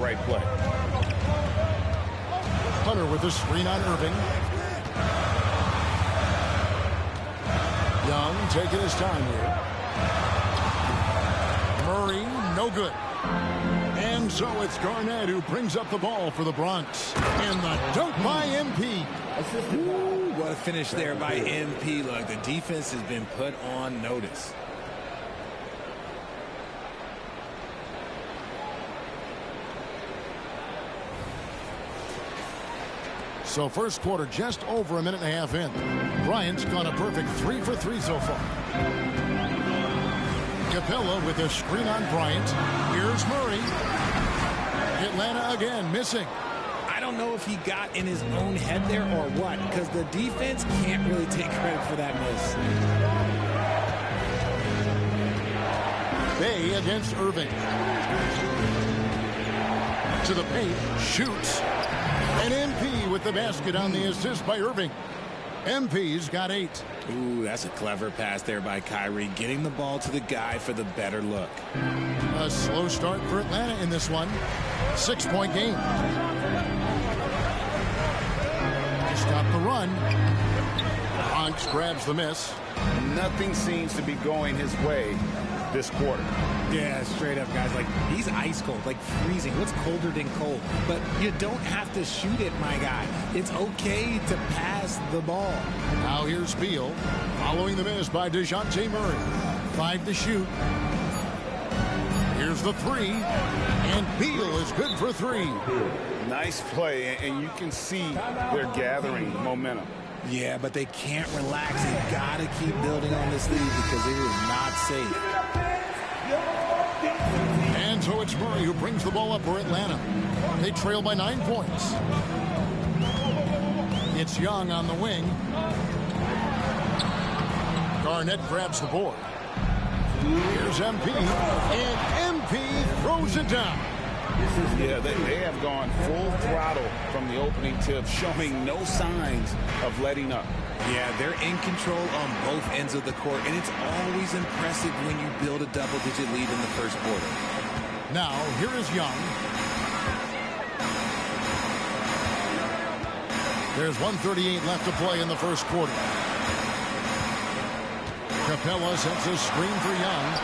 Right play. Hunter with the screen on Irving. Young taking his time here. Murray, no good. And so it's Garnett who brings up the ball for the Bronx. And the dunk by MP. Ooh, what a finish there by MP. Look, the defense has been put on notice. So first quarter just over a minute and a half in. Bryant's gone a perfect 3 for 3 so far. Capella with a screen on Bryant. Here's Murray. Atlanta again missing. I don't know if he got in his own head there or what, because the defense can't really take credit for that miss. Bay against Irving. To the paint, shoots. And MP with the basket on the assist by Irving. MP's got 8. Ooh, that's a clever pass there by Kyrie, getting the ball to the guy for the better look. A slow start for Atlanta in this one. 6-point game. To stop the run. Bronx grabs the miss. Nothing seems to be going his way this quarter. Yeah, straight up, guys. Like, he's ice cold, like freezing. What's colder than cold? But you don't have to shoot it, my guy. It's okay to pass the ball. Now here's Beal, following the miss by DeJounte Murray. 5 to shoot. Here's the 3, and Beal is good for 3. Nice play, and you can see they're gathering momentum. Yeah, but they can't relax. They've got to keep building on this lead because it is not safe. And so it's Murray who brings the ball up for Atlanta. They trail by 9 points. It's Young on the wing. Garnett grabs the board. Here's MP, and MP throws it down. Yeah, they have gone full throttle from the opening tip, showing no signs of letting up. Yeah, they're in control on both ends of the court, and it's always impressive when you build a double-digit lead in the first quarter. Now, here is Young. There's 1:38 left to play in the first quarter. Capella sets a screen for Young.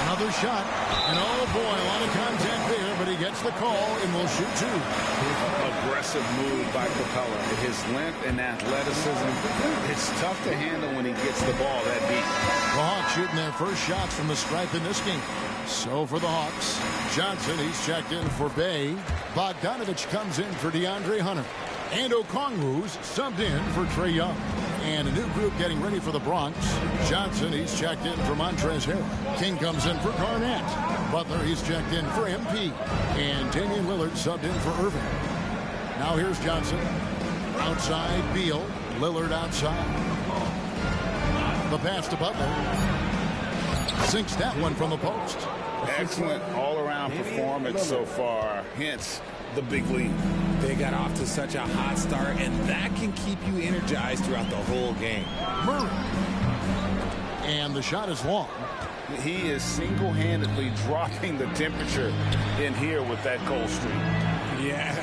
Another shot. And oh boy, a lot of contact there, but he gets the call and will shoot 2. Aggressive move by Capella. His length and athleticism, it's tough to handle when he gets the ball that deep. The Hawks shooting their first shots from the stripe in this game. So for the Hawks, Johnson, he's checked in for Bay. Bogdanovich comes in for DeAndre Hunter. And Okongwu's subbed in for Trae Young. And a new group getting ready for the Bronx. Johnson, he's checked in for Montrezl Harrell. King comes in for Garnett. Butler, he's checked in for MP. And Damian Lillard subbed in for Irving. Now here's Johnson. Outside, Beal. Lillard outside. The pass to Butler. Sinks that one from the post. Excellent all-around performance so far. Hence the big lead. They got off to such a hot start, and that can keep you energized throughout the whole game. Murray. And the shot is long. He is single-handedly dropping the temperature in here with that cold streak. Yeah,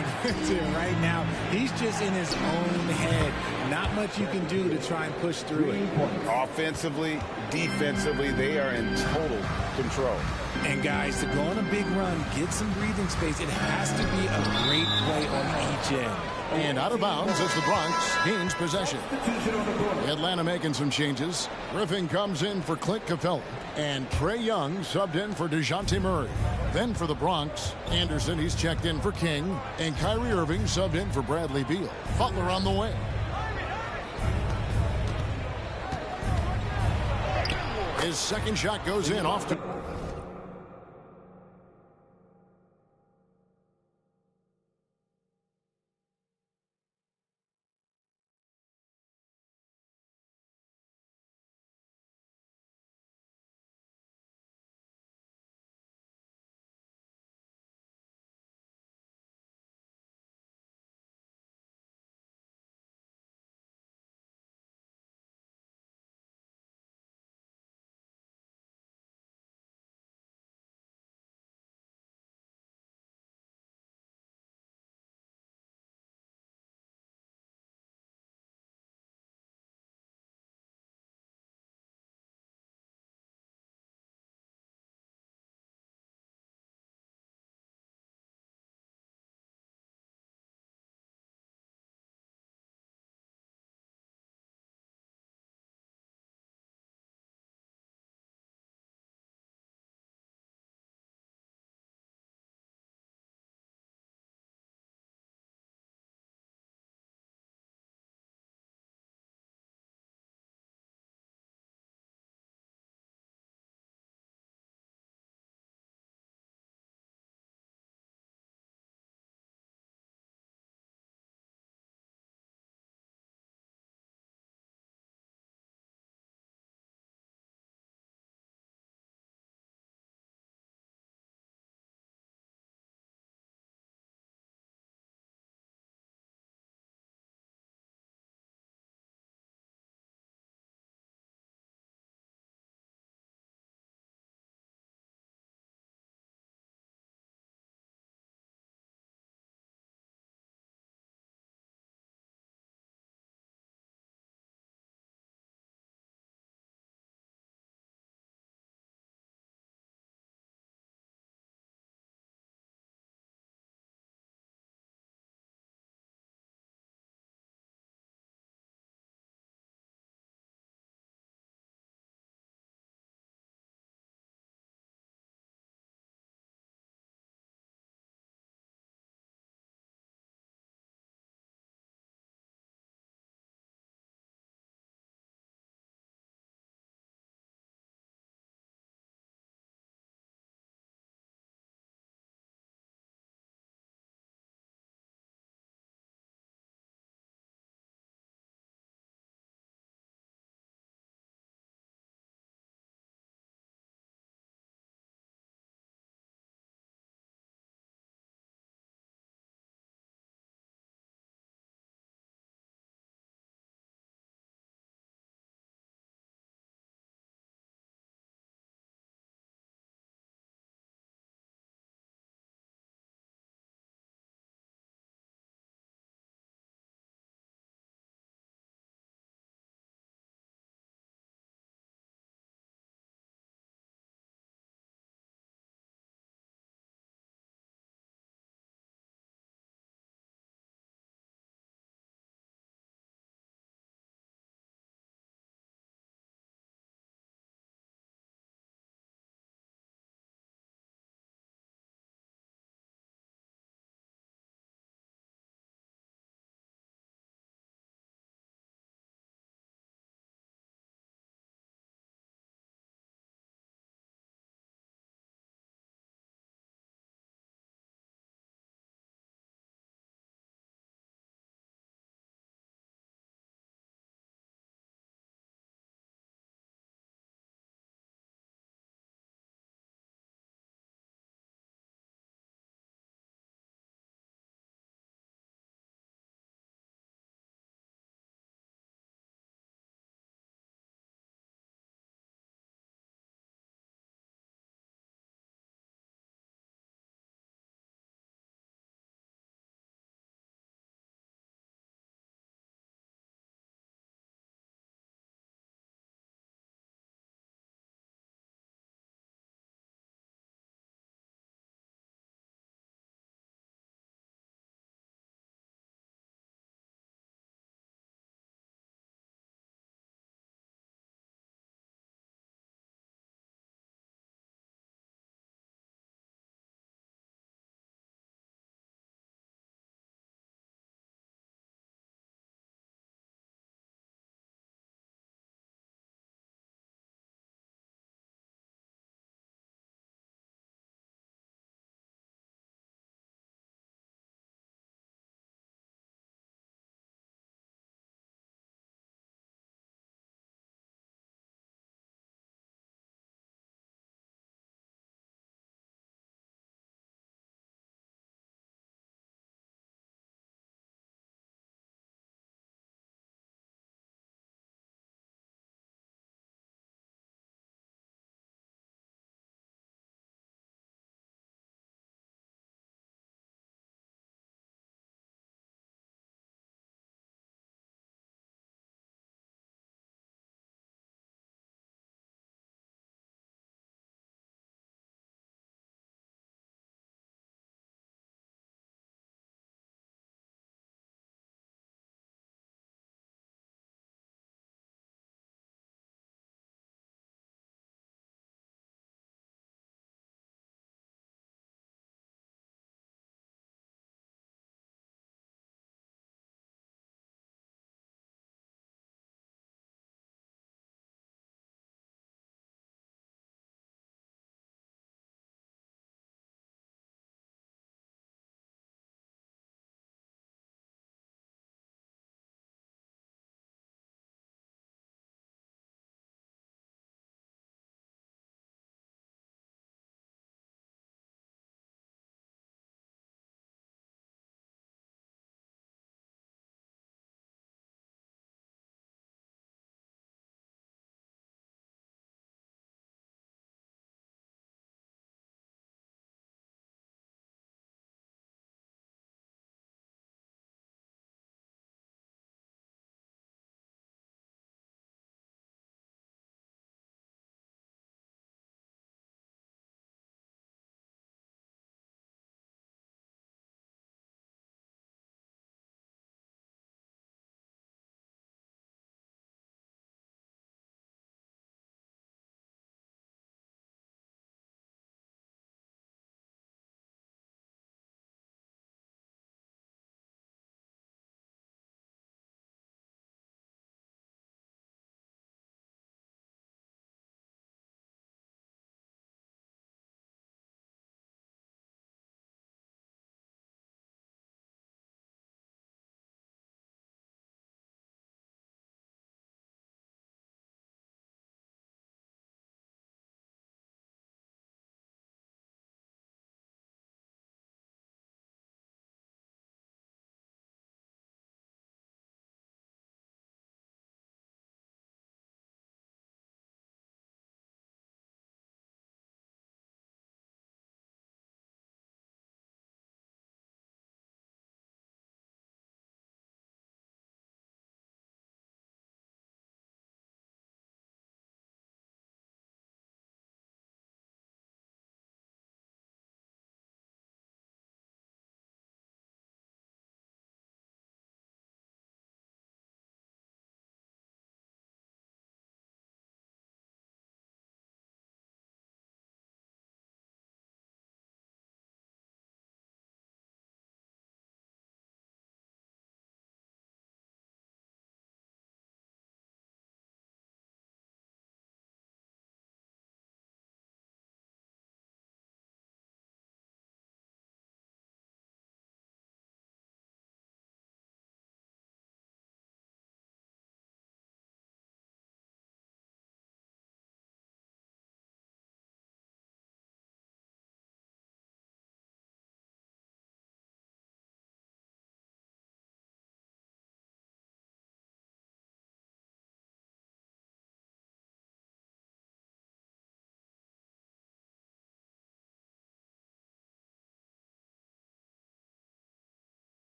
right now, he's just in his own head. Not much you can do to try and push through it. Offensively, defensively, they are in total control. And guys, to go on a big run, get some breathing space, it has to be a great play on each end. And out of bounds as the Bronx gains possession. Atlanta making some changes. Griffin comes in for Clint Capella. And Trae Young subbed in for DeJounte Murray. Then for the Bronx, Anderson, he's checked in for King. And Kyrie Irving subbed in for Bradley Beal. Butler on the way. His second shot goes in off to...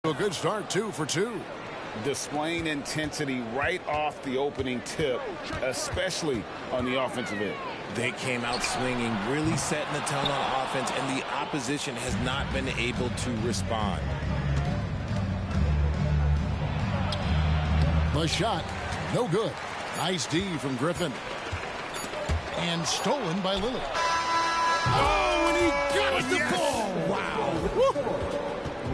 A good start, 2 for 2. Displaying intensity right off the opening tip, especially on the offensive end. They came out swinging, really setting the tone on offense, and the opposition has not been able to respond. The shot, no good. Nice D from Griffin. And stolen by Lillard. Oh, and he got the ball! Wow.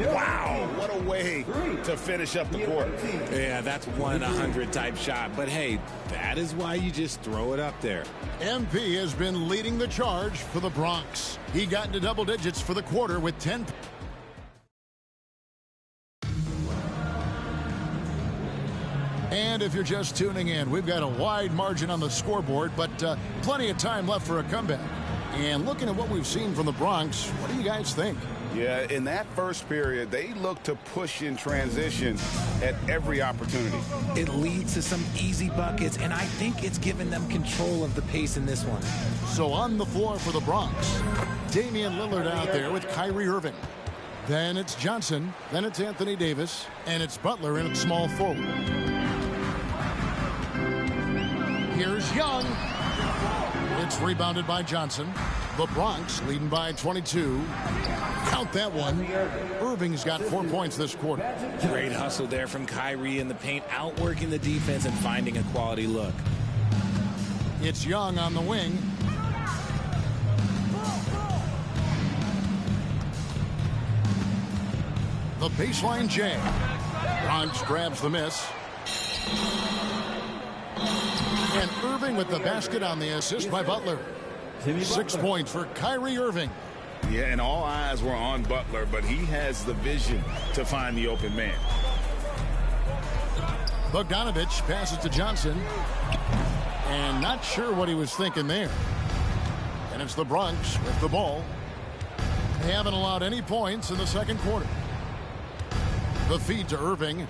Wow, what a way to finish up the court. Yeah, that's 1-100 type shot. But hey, that is why you just throw it up there. MP has been leading the charge for the Bronx. He got into double digits for the quarter with 10. And if you're just tuning in, we've got a wide margin on the scoreboard, but plenty of time left for a comeback. And looking at what we've seen from the Bronx, what do you guys think? Yeah, in that first period, they look to push in transition at every opportunity. It leads to some easy buckets, and I think it's given them control of the pace in this one. So on the floor for the Bronx, Damian Lillard out there with Kyrie Irving. Then it's Johnson, then it's Anthony Davis, and it's Butler in at small forward. Here's Young. It's rebounded by Johnson. The Bronx leading by 22. Count that one. Irving's got 4 points this quarter. Great hustle there from Kyrie in the paint, outworking the defense and finding a quality look. It's Young on the wing. The baseline jam. Bronx grabs the miss. And Irving with the basket on the assist by Butler. 6 points for Kyrie Irving. Yeah, and all eyes were on Butler, but he has the vision to find the open man. Bogdanovich passes to Johnson. And not sure what he was thinking there. And it's the Bronx with the ball. They haven't allowed any points in the second quarter. The feed to Irving.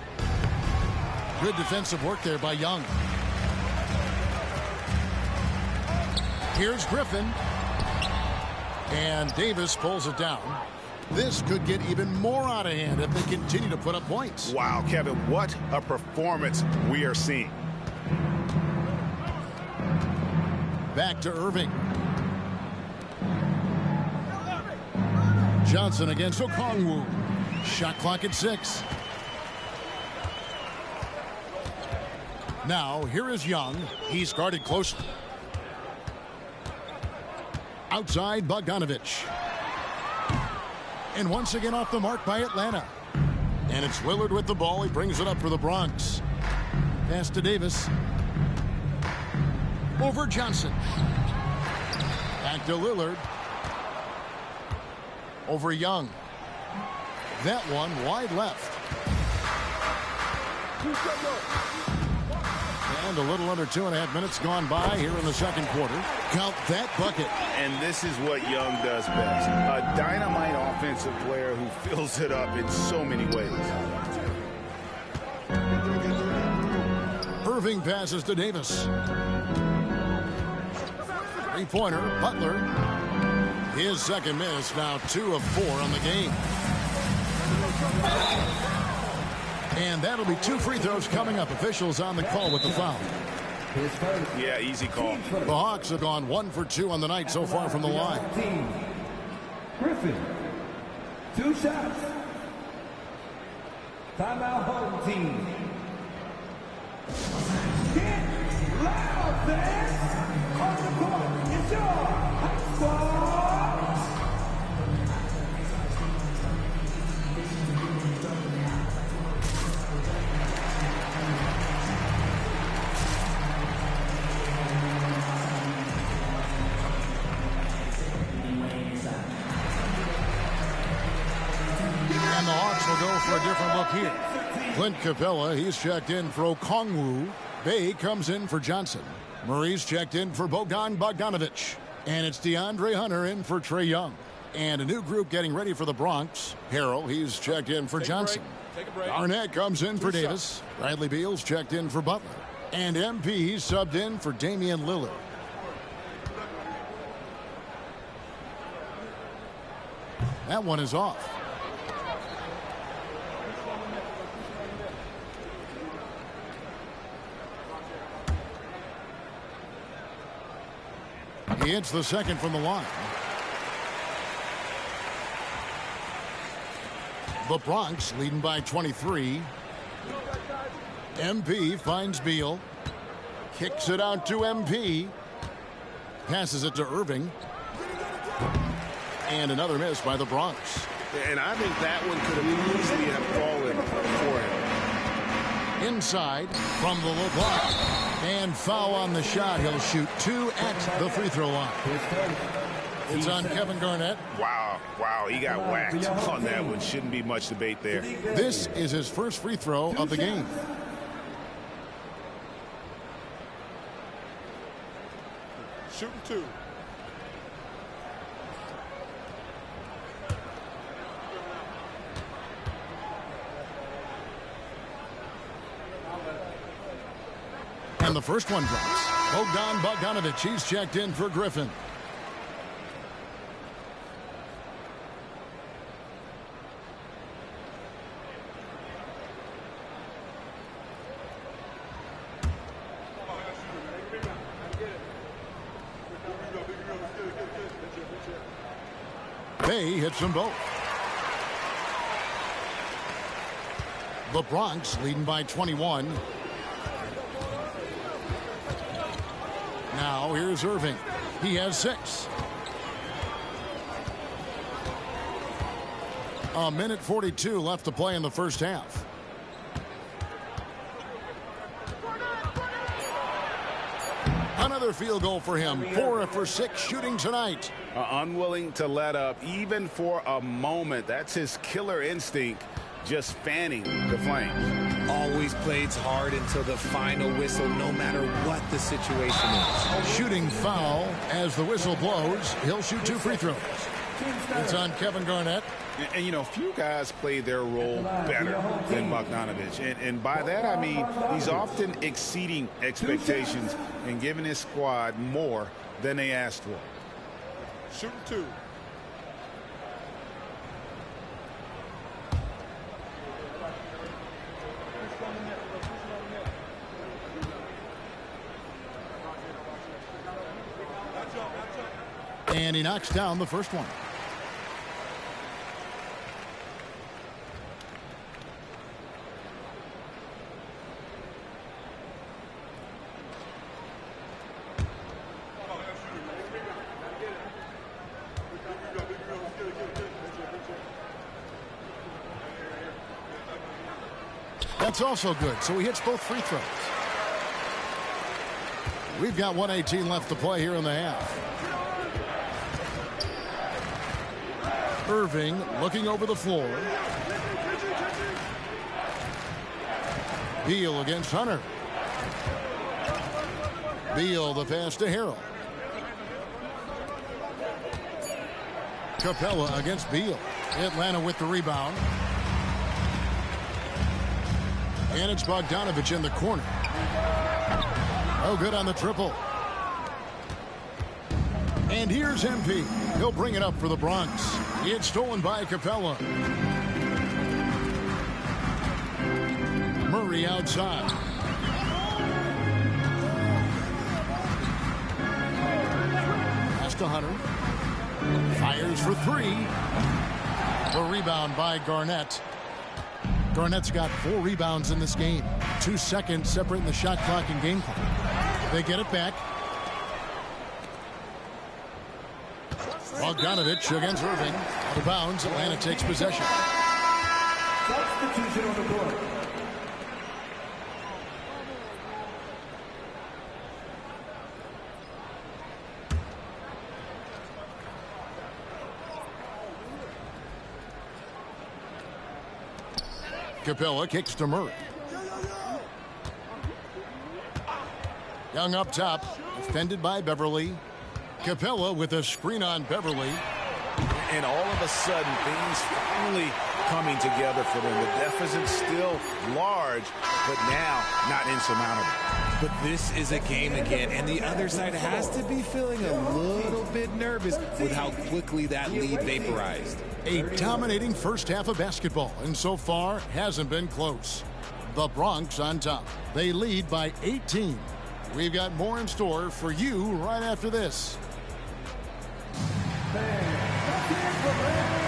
Good defensive work there by Young. Here's Griffin. And Davis pulls it down. This could get even more out of hand if they continue to put up points. Wow, Kevin, what a performance we are seeing. Back to Irving. Johnson against Okongwu. Shot clock at 6. Now, here is Young. He's guarded closely. Outside, Bogdanovich. And once again off the mark by Atlanta. And it's Lillard with the ball. He brings it up for the Bronx. Pass to Davis. Over Johnson. Back to Lillard. Over Young. That one wide left. And a little under 2.5 minutes gone by here in the second quarter. Count that bucket. And this is what Young does best. A dynamite offensive player who fills it up in so many ways. Irving passes to Davis. Three-pointer, Butler. His second miss, now 2 of 4 on the game. And that'll be 2 free throws coming up. Officials on the call with the foul. Yeah, easy call. The Hawks have gone 1 for 2 on the night so far from the line. Griffin, 2 shots. Timeout home team. Get loud, fans. On the court, it's your high squad. And the Hawks will go for a different look here. Clint Capella, he's checked in for Okongwu. Bay comes in for Johnson. Murray's checked in for Bogdanovich. And it's DeAndre Hunter in for Trae Young. And a new group getting ready for the Bronx. Harrell, he's checked in for Johnson. Arnett comes in for Davis. Bradley Beal's checked in for Butler. And MP, he's subbed in for Damian Lillard. That one is off. He hits the second from the line. The Bronx leading by 23. MP finds Beal. Kicks it out to MP. Passes it to Irving. And another miss by the Bronx. And I think that one could have easily have fallen for him. Inside from the low block. And foul on the shot. He'll shoot 2 at the free throw line. It's on Kevin Garnett. Wow, he got whacked on that one. Shouldn't be much debate there. This is his first free throw of the game. Shooting 2. And the first one drops. Bogdan Bogdanovic, he's checked in for Griffin. Bay hits them both. The Bronx leading by 21. Now here's Irving. He has 6. A minute 42 left to play in the first half. Another field goal for him. 4 for 6 shooting tonight. Unwilling to let up even for a moment. That's his killer instinct, just fanning the flames. Always plays hard until the final whistle, no matter what the situation is. Shooting foul as the whistle blows. He'll shoot 2 free throws. It's on Kevin Garnett. And you know, few guys play their role better than Bogdanovic. And by that, I mean he's often exceeding expectations and giving his squad more than they asked for. Shooting 2. And he knocks down the first one. That's also good. So he hits both free throws. We've got 1:18 left to play here in the half. Irving looking over the floor. Beal against Hunter. Beal the pass to Harrell. Capella against Beal. Atlanta with the rebound. And it's Bogdanovic in the corner. Oh, good on the triple. And here's MP. He'll bring it up for the Bronx. It's stolen by Capella. Murray outside. Pass to Hunter. Fires for 3. The rebound by Garnett. Garnett's got 4 rebounds in this game. 2 seconds separating the shot clock and game clock. They get it back. Bogdanovic against Irving. Out of bounds. Atlanta takes possession. Substitution on the board. Capella kicks to Murray. Young up top. Defended by Beverly. Capella with a screen on Beverly. And all of a sudden, things finally coming together for them. The deficit's still large, but now not insurmountable. But this is a game again, and the other side has to be feeling a little bit nervous with how quickly that lead vaporized. A dominating first half of basketball, and so far hasn't been close. The Bronx on top. They lead by 18. We've got more in store for you right after this. That's it for Fernando.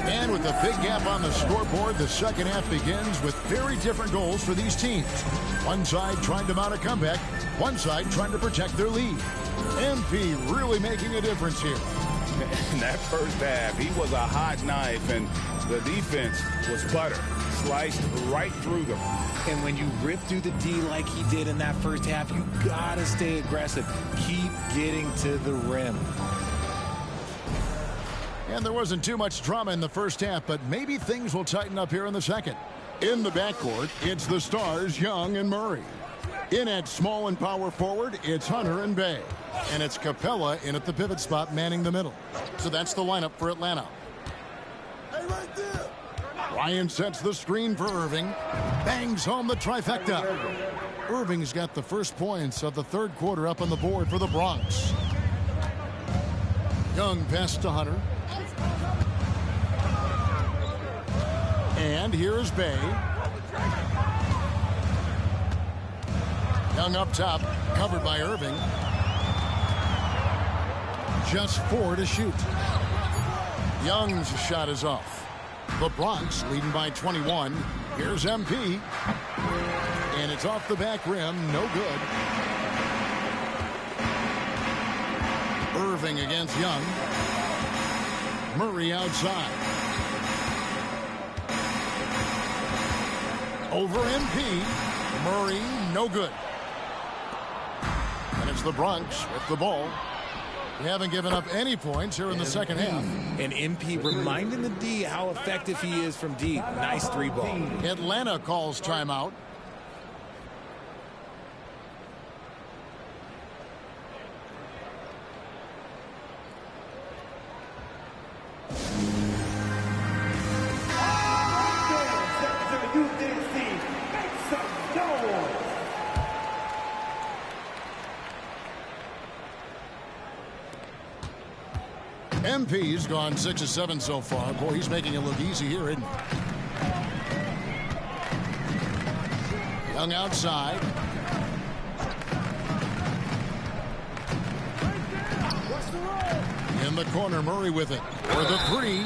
And with a big gap on the scoreboard, the second half begins with very different goals for these teams. One side trying to mount a comeback, one side trying to protect their lead. MP really making a difference here. In that first half, he was a hot knife, and the defense was butter. Sliced right through them. And when you rip through the D like he did in that first half, you gotta stay aggressive. Keep getting to the rim. And there wasn't too much drama in the first half, but maybe things will tighten up here in the second. In the backcourt, it's the stars, Young and Murray. In at small and power forward, it's Hunter and Bay. And it's Capella in at the pivot spot, manning the middle. So that's the lineup for Atlanta. Hey, right there. Ryan sets the screen for Irving. Bangs home the trifecta. Irving's got the first points of the third quarter up on the board for the Bronx. Young pass to Hunter. And here's Bay. Young up top, covered by Irving. Just 4 to shoot. Young's shot is off. The Bronx leading by 21. Here's MP. And it's off the back rim, no good. Irving against Young. Murray outside. Over MP. Murray, no good. And it's the Bronx with the ball. We haven't given up any points here in the second half. And MP reminding the D how effective he is from deep. Nice 3-ball. Atlanta calls timeout. MP's gone 6 of 7 so far. Boy, he's making it look easy here, isn't he? Young outside. In the corner, Murray with it. For the 3.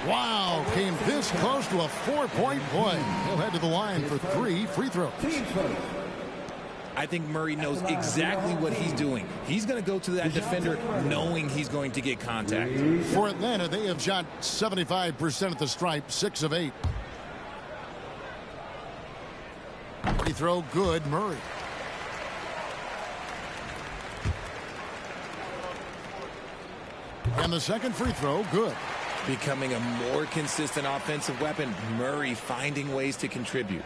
Wow, came this close to a 4-point play. He'll head to the line for 3 free throws. I think Murray knows exactly what he's doing. He's going to go to that defender knowing he's going to get contact. For Atlanta, they have shot 75% at the stripe, 6 of 8. Free throw, good, Murray. And the second free throw, good. Becoming a more consistent offensive weapon, Murray finding ways to contribute.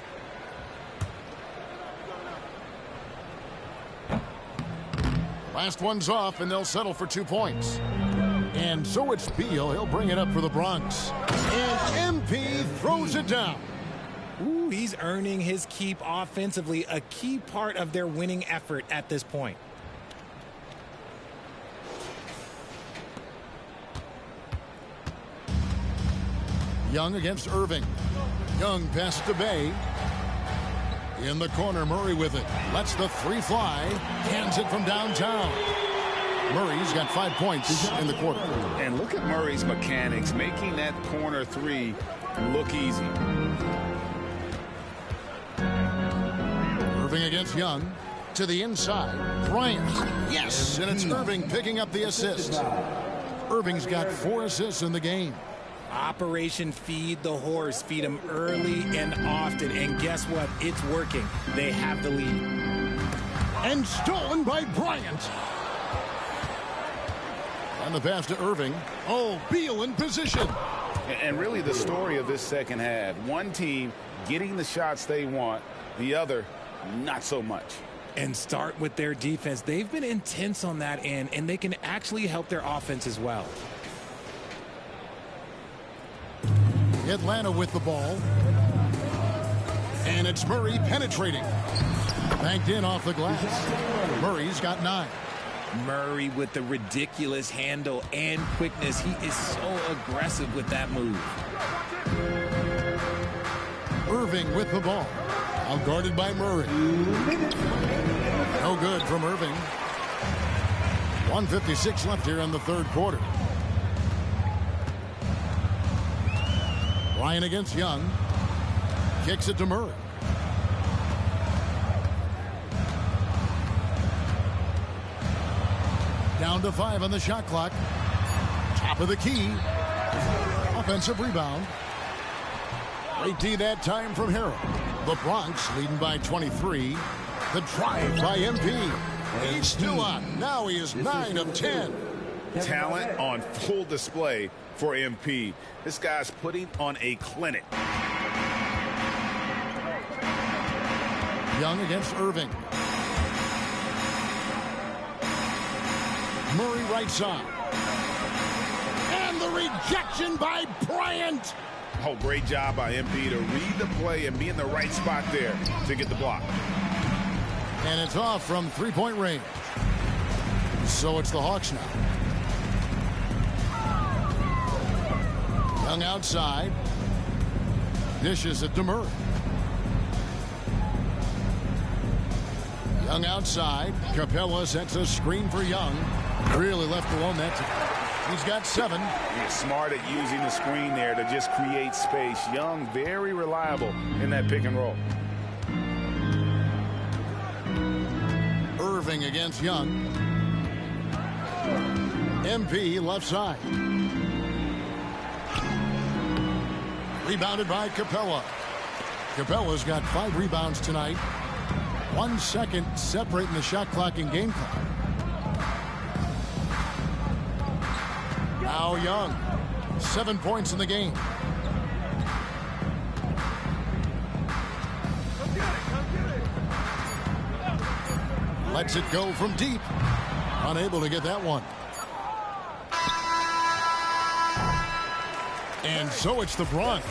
Last one's off, and they'll settle for 2 points. And so it's Beal. He'll bring it up for the Bronx. And MP throws it down. Ooh, he's earning his keep offensively, a key part of their winning effort at this point. Young against Irving. Young pass to Bay. In the corner, Murray with it. Lets the 3 fly. Hands it from downtown. Murray's got 5 points in the quarter. And look at Murray's mechanics, making that corner 3 look easy. Irving against Young. To the inside. Bryant. Yes, and it's Irving picking up the assist. Irving's got 4 assists in the game. Operation Feed the Horse. Feed him early and often. And guess what? It's working. They have the lead. And stolen by Bryant. And the pass to Irving. Oh, Beal in position. And really the story of this second half. One team getting the shots they want, the other not so much. And start with their defense. They've been intense on that end, and they can actually help their offense as well. Atlanta with the ball. And it's Murray penetrating. Banked in off the glass. Murray's got 9. Murray with the ridiculous handle and quickness. He is so aggressive with that move. Irving with the ball. Outguarded by Murray. No good from Irving. 1:56 left here in the third quarter. Ryan against Young. Kicks it to Murray. Down to 5 on the shot clock. Top of the key. Offensive rebound. Great D that time from Harrell. The Bronx leading by 23. The drive by MP. He's still on. Now he is 9 of 10. Talent on full display for MP. This guy's putting on a clinic. Young against Irving. Murray right side. And the rejection by Bryant. Oh, great job by MP to read the play and be in the right spot there to get the block. And it's off from three-point range. So it's the Hawks now. Young outside. Dishes it to Murray. Young outside. Capella sets a screen for Young. Really left alone that time. He's got 7. He's smart at using the screen there to just create space. Young, very reliable in that pick and roll. Irving against Young. MP left side. Rebounded by Capella. Capella's got 5 rebounds tonight. 1 second separating the shot clock and game clock. Now Young. 7 points in the game. Lets it go from deep. Unable to get that one. And so it's the Bronx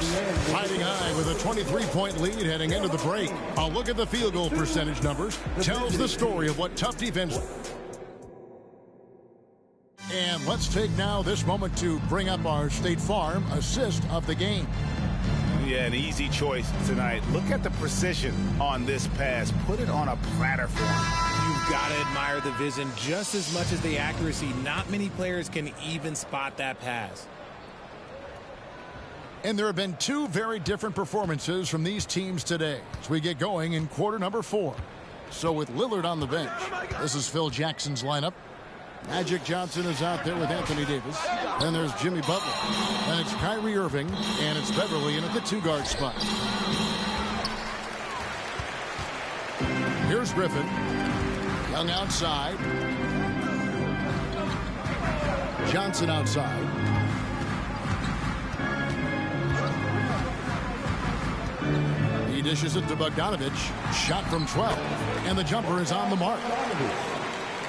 riding high with a 23-point lead heading into the break. A look at the field goal percentage numbers tells the story of what tough defense. And let's take now this moment to bring up our State Farm assist of the game. Yeah, an easy choice tonight. Look at the precision on this pass. Put it on a platter for him. You've got to admire the vision just as much as the accuracy. Not many players can even spot that pass. And there have been 2 very different performances from these teams today as we get going in quarter number 4. So with Lillard on the bench, this is Phil Jackson's lineup. Magic Johnson is out there with Anthony Davis. Then there's Jimmy Butler. And it's Kyrie Irving. And it's Beverly in at the 2-guard spot. Here's Griffin. Young outside. Johnson outside. He dishes it to Bogdanovich. Shot from 12. And the jumper is on the mark.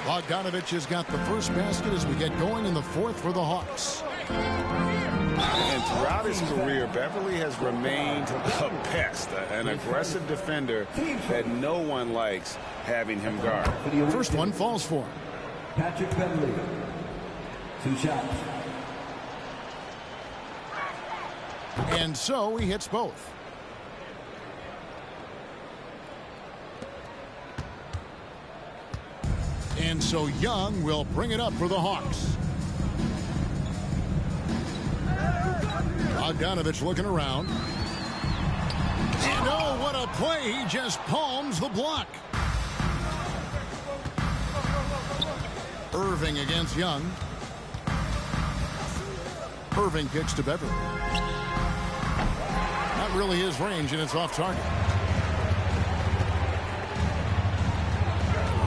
Bogdanovich has got the first basket as we get going in the 4th for the Hawks. And throughout his career, Beverly has remained a pest, an aggressive defender that no one likes having him guard. First one falls for him. Patrick Beverly. 2 shots. And so he hits both. And so Young will bring it up for the Hawks. Bogdanovich looking around. And oh, what a play. He just palms the block. Irving against Young. Irving kicks to Beverly. Not really his range, and it's off target.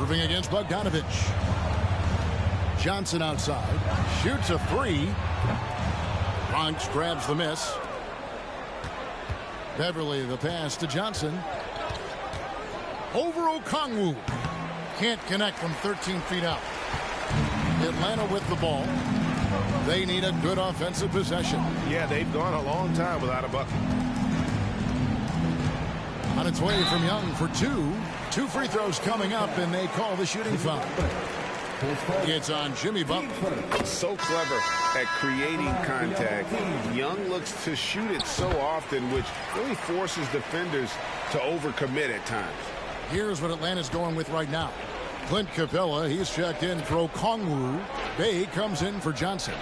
Irving against Bogdanovich. Johnson outside. Shoots a three. Bronx grabs the miss. Beverly the pass to Johnson. Over Okongwu. Can't connect from 13 feet out. Atlanta with the ball. They need a good offensive possession. Yeah, they've gone a long time without a bucket. On its way from Young for two. 2 free throws coming up, and they call the shooting foul. It's on Jimmy Butler. So clever at creating contact. Young looks to shoot it so often, which really forces defenders to overcommit at times. Here's what Atlanta's going with right now. Clint Capella, he's checked in for Okongwu. Bay comes in for Johnson.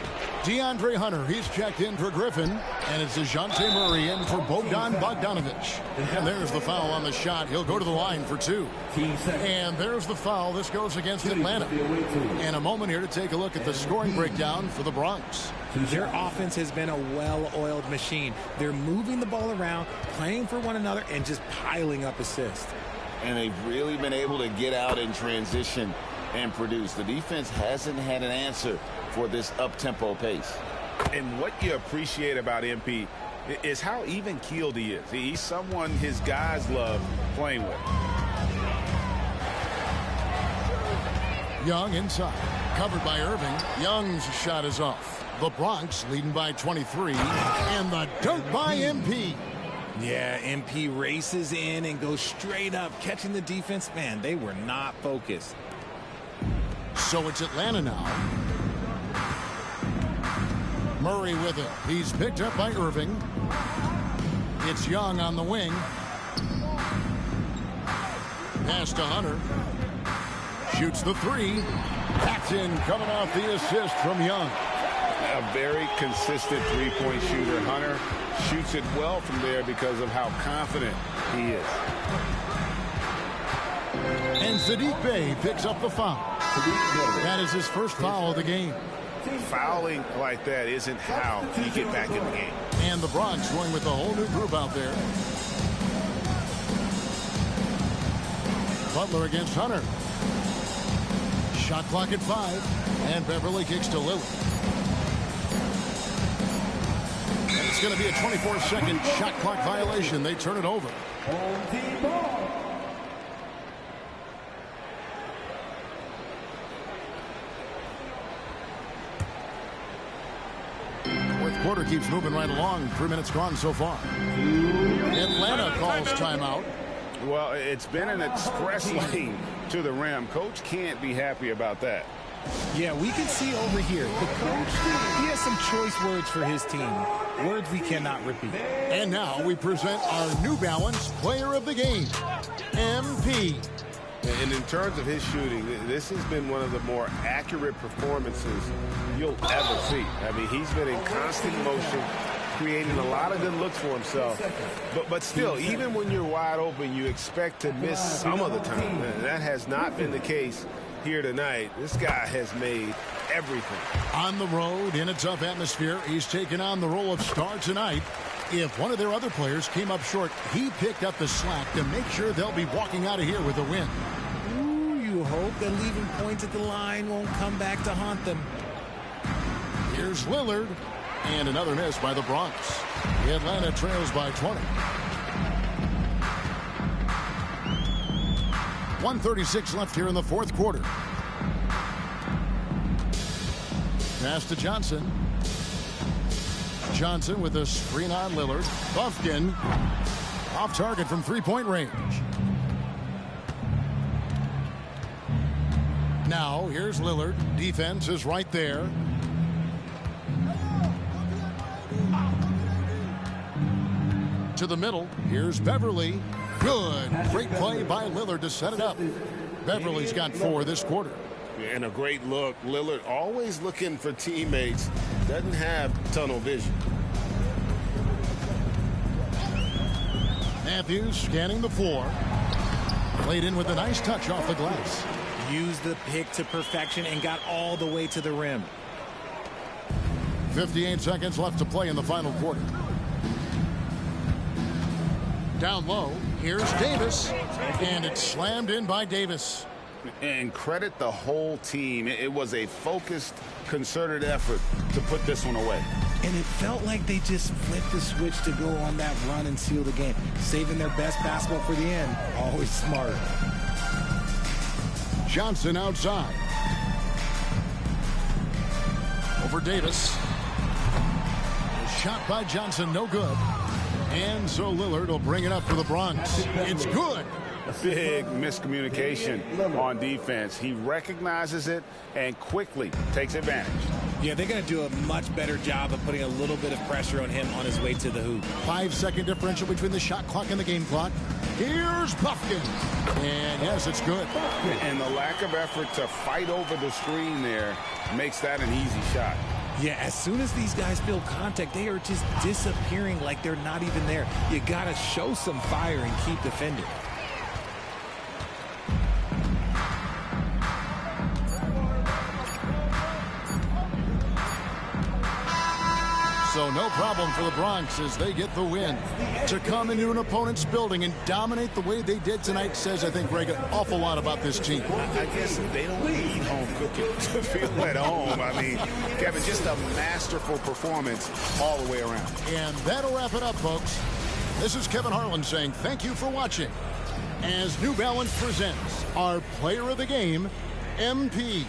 DeAndre Hunter, he's checked in for Griffin. And it's DeJounte Murray in for Bogdan Bogdanovic. And there's the foul on the shot. He'll go to the line for 2. And there's the foul. This goes against Atlanta. And a moment here to take a look at the scoring breakdown for the Bronx. Their offense has been a well-oiled machine. They're moving the ball around, playing for one another, and just piling up assists. And they've really been able to get out in transition and produce. The defense hasn't had an answer for this up-tempo pace. And what you appreciate about MP is how even-keeled he is. He's someone his guys love playing with. Young inside. Covered by Irving. Young's shot is off. The Bronx leading by 23. And the dunk by MP. Yeah, MP races in and goes straight up, catching the defense. Man, they were not focused. So it's Atlanta now. Murray with it. He's picked up by Irving. It's Young on the wing. Pass to Hunter. Shoots the three. That's in, coming off the assist from Young. A very consistent three-point shooter. Hunter shoots it well from there because of how confident he is. And Saddiq Bey picks up the foul. That is his first foul of the game. Fouling like that isn't how you get back in the game. And the Bronx going with a whole new group out there. Butler against Hunter. Shot clock at 5. And Beverly kicks to Lillard. And it's going to be a 24-second shot clock violation. They turn it over. Fourth quarter keeps moving right along. 3 minutes gone so far. Atlanta calls timeout. Well, it's been an express lane to the rim. Coach can't be happy about that. Yeah, we can see over here. The coach, he has some choice words for his team. Words we cannot repeat. And now we present our New Balance Player of the Game, MP. And in terms of his shooting, this has been one of the more accurate performances you'll ever see. I mean, he's been in constant motion, creating a lot of good looks for himself. But still, even when you're wide open, you expect to miss some of the time. That has not been the case here tonight. This guy has made everything. On the road, in a tough atmosphere, he's taken on the role of star tonight. If one of their other players came up short, he picked up the slack to make sure they'll be walking out of here with a win. Ooh, you hope that leaving points at the line won't come back to haunt them. Here's Lillard. And another miss by the Bronx. Atlanta trails by 20. 1:36 left here in the fourth quarter. Pass to Johnson. Johnson with a screen on Lillard. Buffkin off target from three-point range. Now here's Lillard. Defense is right there. To the middle. Here's Beverly. Good. Great play by Lillard to set it up. Beverly's got 4 this quarter. And a great look. Lillard always looking for teammates. Doesn't have tunnel vision. Matthews scanning the floor. Played in with a nice touch off the glass. Used the pick to perfection and got all the way to the rim. 58 seconds left to play in the final quarter. Down low. Here's Davis. And it's slammed in by Davis. And credit the whole team. It was a focused, concerted effort to put this one away. And it felt like they just flipped the switch to go on that run and seal the game. Saving their best basketball for the end. Always smart. Johnson outside. Over Davis. A shot by Johnson, no good. And so Lillard will bring it up for the Bronx. It's good. Big miscommunication on defense. He recognizes it and quickly takes advantage. Yeah, they're going to do a much better job of putting a little bit of pressure on him on his way to the hoop. 5-second differential between the shot clock and the game clock. Here's Buffkin. And yes, it's good. And the lack of effort to fight over the screen there makes that an easy shot. Yeah, as soon as these guys feel contact, they are just disappearing like they're not even there. You got to show some fire and keep defending. So no problem for the Bronx as they get the win. To come into an opponent's building and dominate the way they did tonight says, I think, Greg, an awful lot about this team. I guess they don't need home cooking to feel at home. I mean, Kevin, just a masterful performance all the way around. And that'll wrap it up, folks. This is Kevin Harlan saying thank you for watching as New Balance presents our Player of the Game, MP.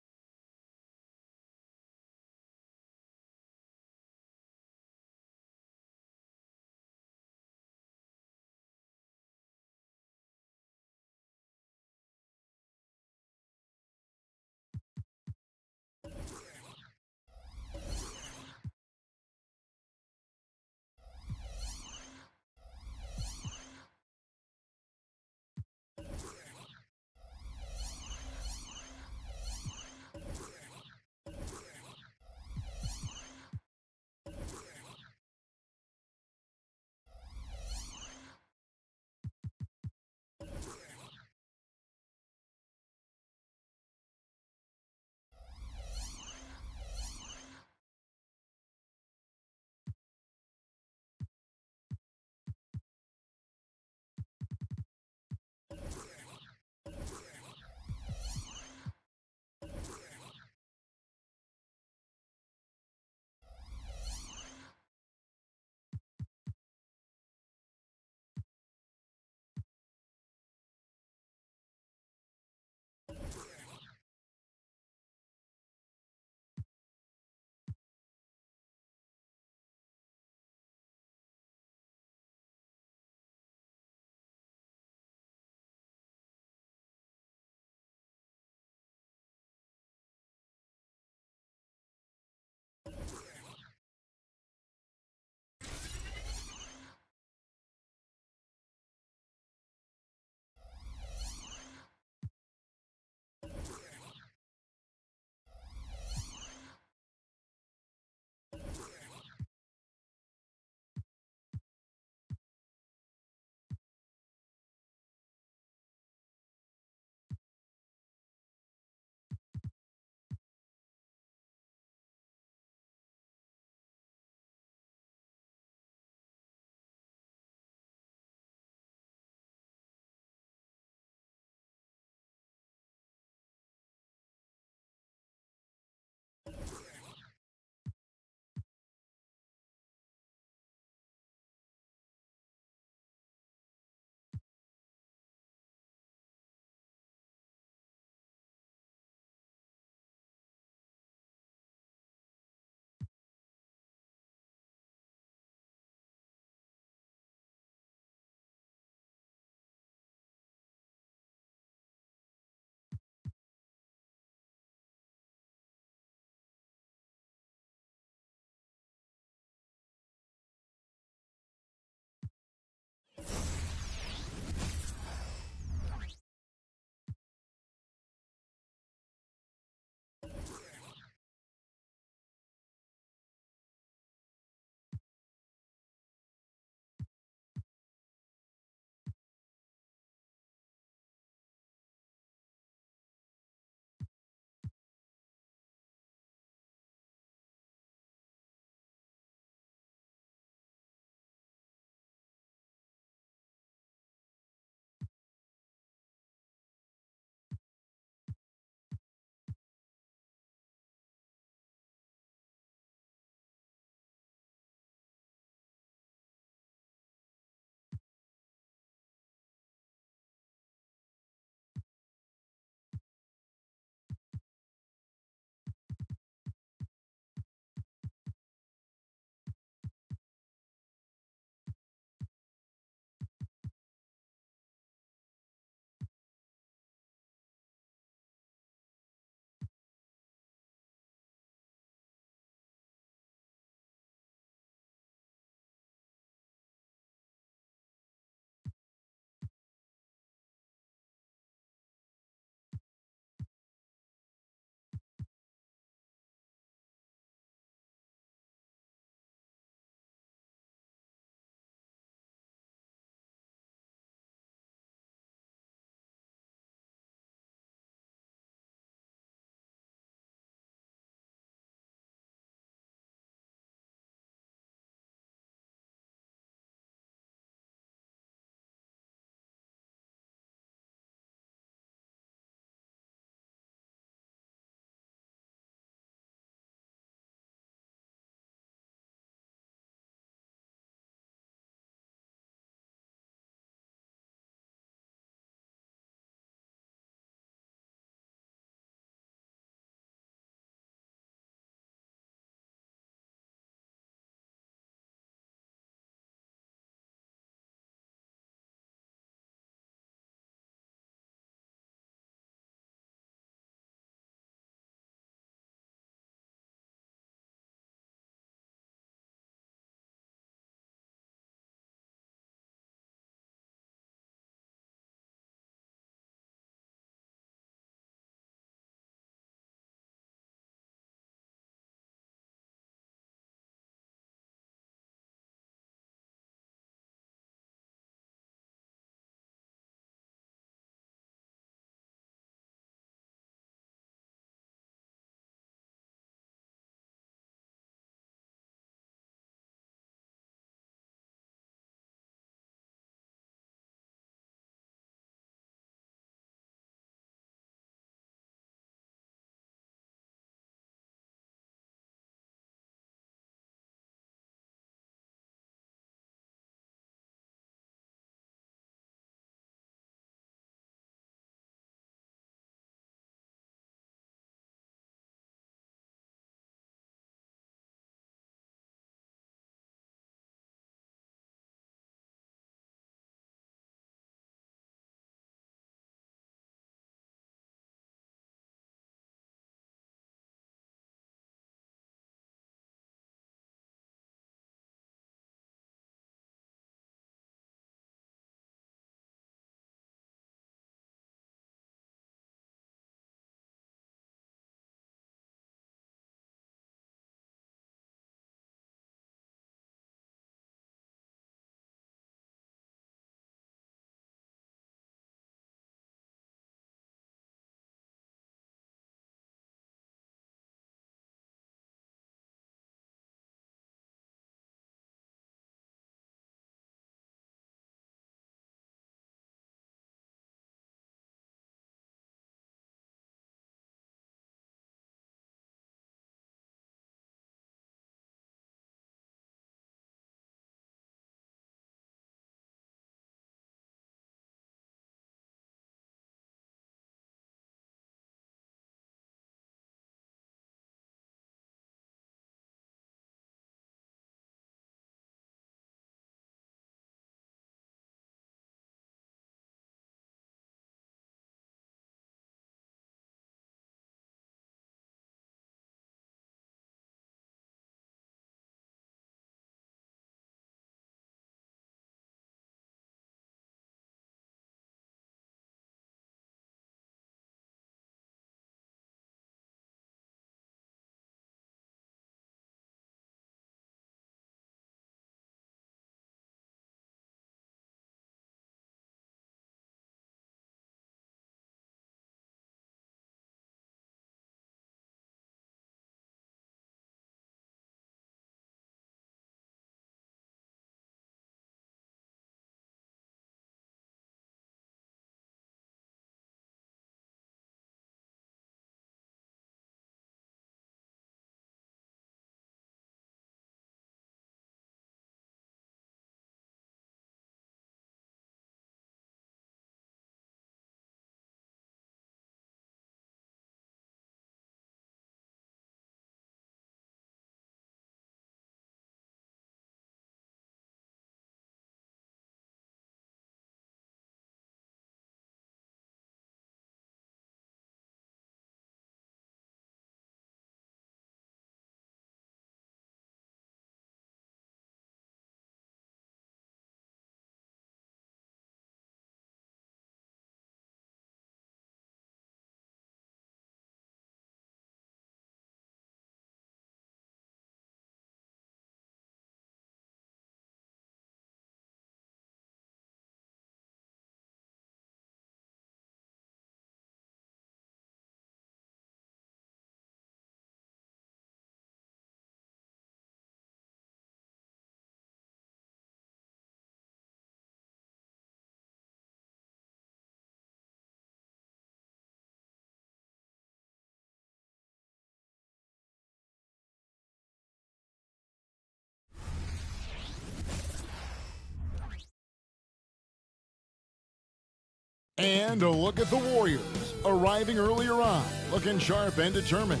And a look at the Warriors, arriving earlier on, looking sharp and determined.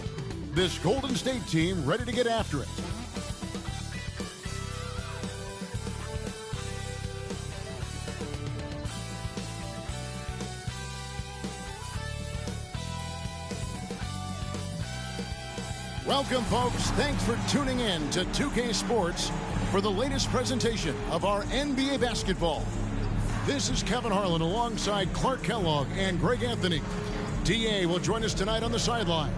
This Golden State team ready to get after it. Welcome, folks. Thanks for tuning in to 2K Sports for the latest presentation of our NBA basketball. This is Kevin Harlan alongside Clark Kellogg and Greg Anthony. DA will join us tonight on the sideline.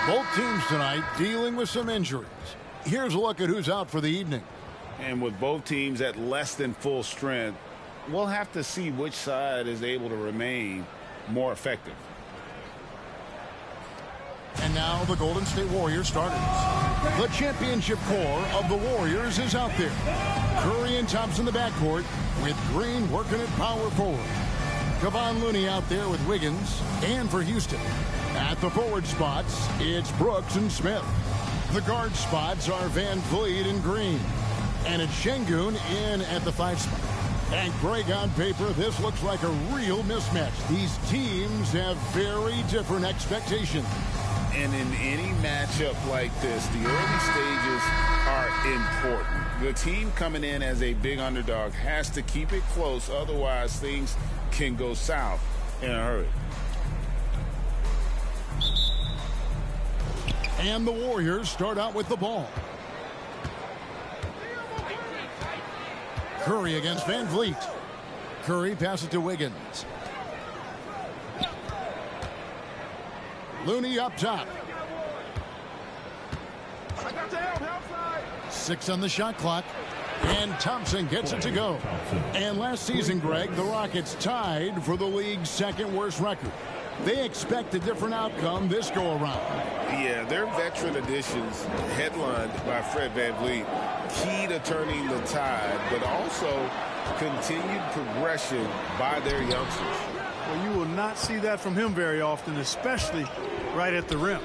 Both teams tonight dealing with some injuries. Here's a look at who's out for the evening. And with both teams at less than full strength, we'll have to see which side is able to remain more effective. And now the Golden State Warriors starters. The championship core of the Warriors is out there. Curry and Thompson in the backcourt with Green working at power forward. Kevon Looney out there with Wiggins. And for Houston, at the forward spots, it's Brooks and Smith. The guard spots are Van Vliet and Green. And it's Şengün in at the 5 spot. And Greg, on paper, this looks like a real mismatch. These teams have very different expectations. And in any matchup like this, the early stages are important. The team coming in as a big underdog has to keep it close, otherwise things can go south in a hurry. And the Warriors start out with the ball. Curry against Van Vliet. Curry passes to Wiggins. Looney up top. 6 on the shot clock. And Thompson gets it to go. And last season, Greg, the Rockets tied for the league's second worst record. They expect a different outcome this go around. Yeah, their veteran additions, headlined by Fred VanVleet, key to turning the tide, but also continued progression by their youngsters. Well, you will not see that from him very often, especially right at the rim.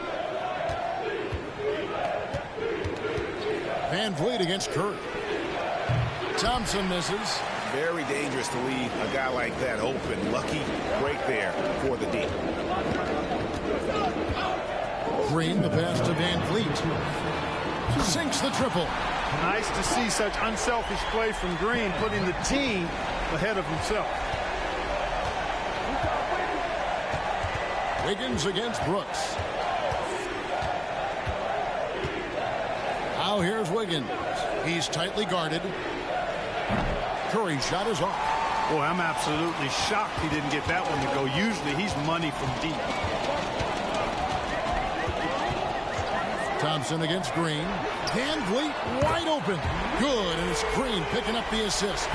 Van Vliet against Curry. Thompson misses. Very dangerous to leave a guy like that open. Lucky break there for the D. Green, the pass to Van Vliet. Sinks the triple. Nice to see such unselfish play from Green, putting the team ahead of himself. Wiggins against Brooks. Now here's Wiggins. He's tightly guarded. Curry's shot is off. Boy, I'm absolutely shocked he didn't get that one to go. Usually he's money from deep. Thompson against Green. Van Vliet wide open. Good, and it's Green picking up the assist.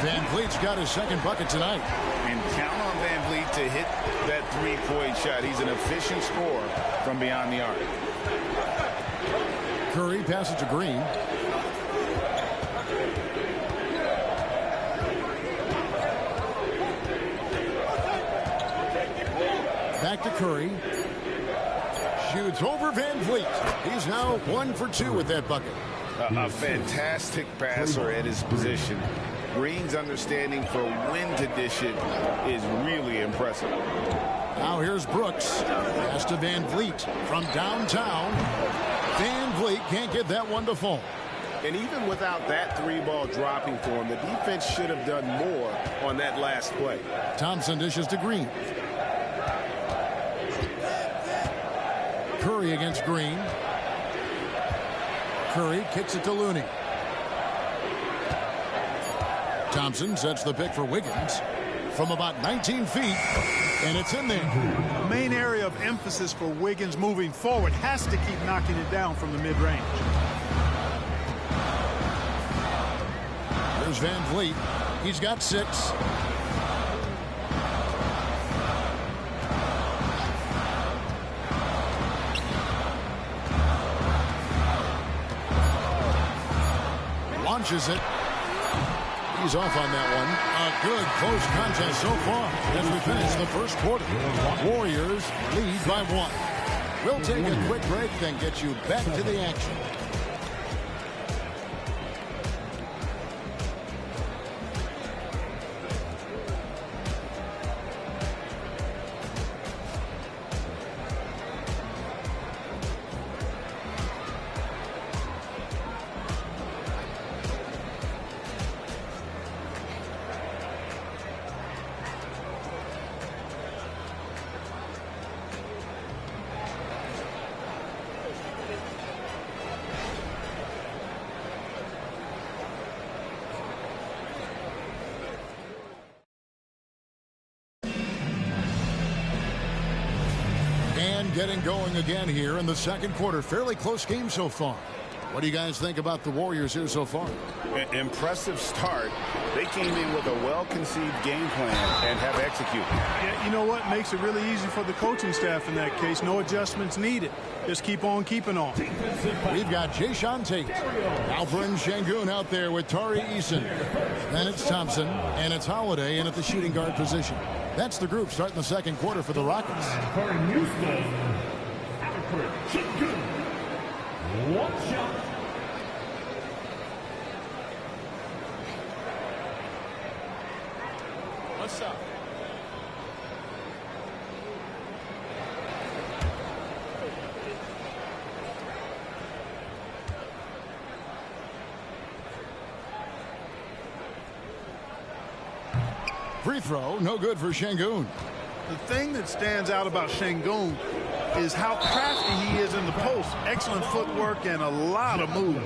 Van Vliet's got his second bucket tonight. And count on Van Vliet to hit that three-point shot. He's an efficient scorer from beyond the arc. Curry passes to Green. Back to Curry. Shoots over Van Vliet. He's now 1 for 2 with that bucket. A fantastic passer at his position. Green's understanding for when to dish it is really impressive. Now here's Brooks. Pass to Van Vliet from downtown. Van Vliet can't get that one to fall. And even without that three-ball dropping for him, the defense should have done more on that last play. Thompson dishes to Green. Curry against Green. Curry kicks it to Looney. Thompson sets the pick for Wiggins from about 19 feet, and it's in there. The main area of emphasis for Wiggins moving forward has to keep knocking it down from the mid-range. There's Van Vliet. He's got 6. Launches it. He's off on that one. A good close contest so far as we finish the first quarter. Warriors lead by 1. We'll take a quick break, then get you back to the action. getting going again here in the second quarter. Fairly close game so far. What do you guys think about the Warriors here so far? Impressive start. They came in with a well-conceived game plan and have executed. Yeah, you know what? Makes it really easy for the coaching staff in that case. No adjustments needed. Just keep on keeping on. We've got Jae'Sean Tate, Alperen Sengun out there with Tari Eason. Then it's Thompson, and it's Holiday in at the shooting guard position. That's the group starting the second quarter for the Rockets. For Houston, Alperen Sengun. One shot. One shot. Free throw, no good for Sengun. The thing that stands out about Sengun is how crafty he is in the post. Excellent footwork and a lot of moves.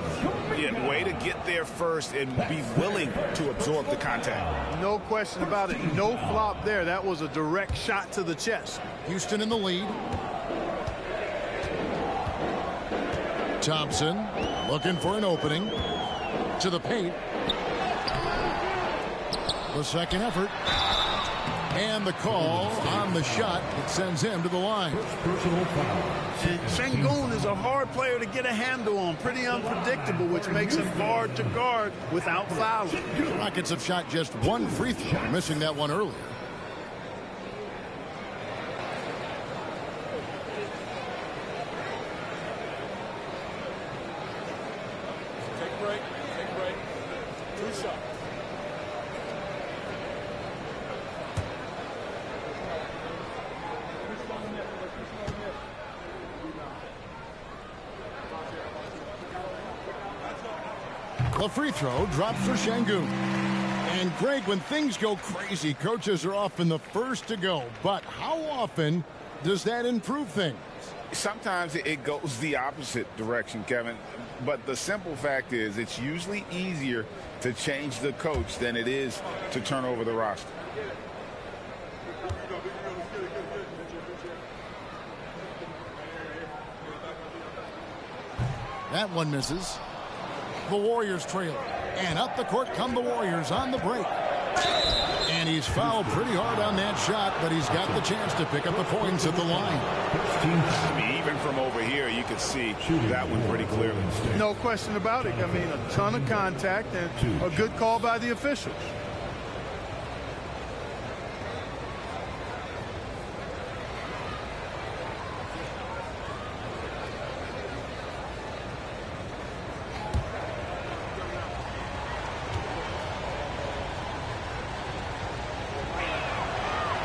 Yeah, way to get there first and be willing to absorb the contact. No question about it. No flop there. That was a direct shot to the chest. Houston in the lead. Thompson looking for an opening. To the paint. The second effort. And the call on the shot that sends him to the line. Sengun is a hard player to get a handle on. Pretty unpredictable, which makes him hard to guard without fouling. Rockets have shot just one free throw, missing that one earlier. Take break. Take break. Two shots. The free throw drops for Sengun. And Greg, when things go crazy, coaches are often the first to go. But how often does that improve things? Sometimes it goes the opposite direction, Kevin. But the simple fact is it's usually easier to change the coach than it is to turn over the roster. That one misses. The Warriors trail. And up the court come the Warriors on the break. And he's fouled pretty hard on that shot, but he's got the chance to pick up the points at the line. I mean, even from over here, you could see that one pretty clearly. No question about it. I mean, a ton of contact and a good call by the officials.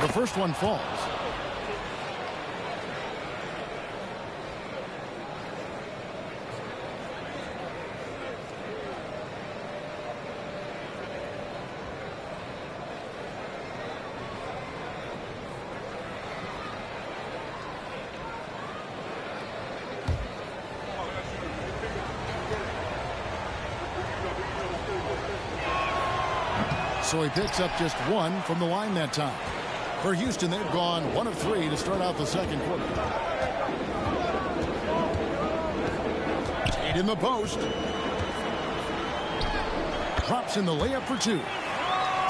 The first one falls. So he picks up just one from the line that time. For Houston, they've gone 1 of 3 to start out the second quarter. Tate in the post. Drops in the layup for 2.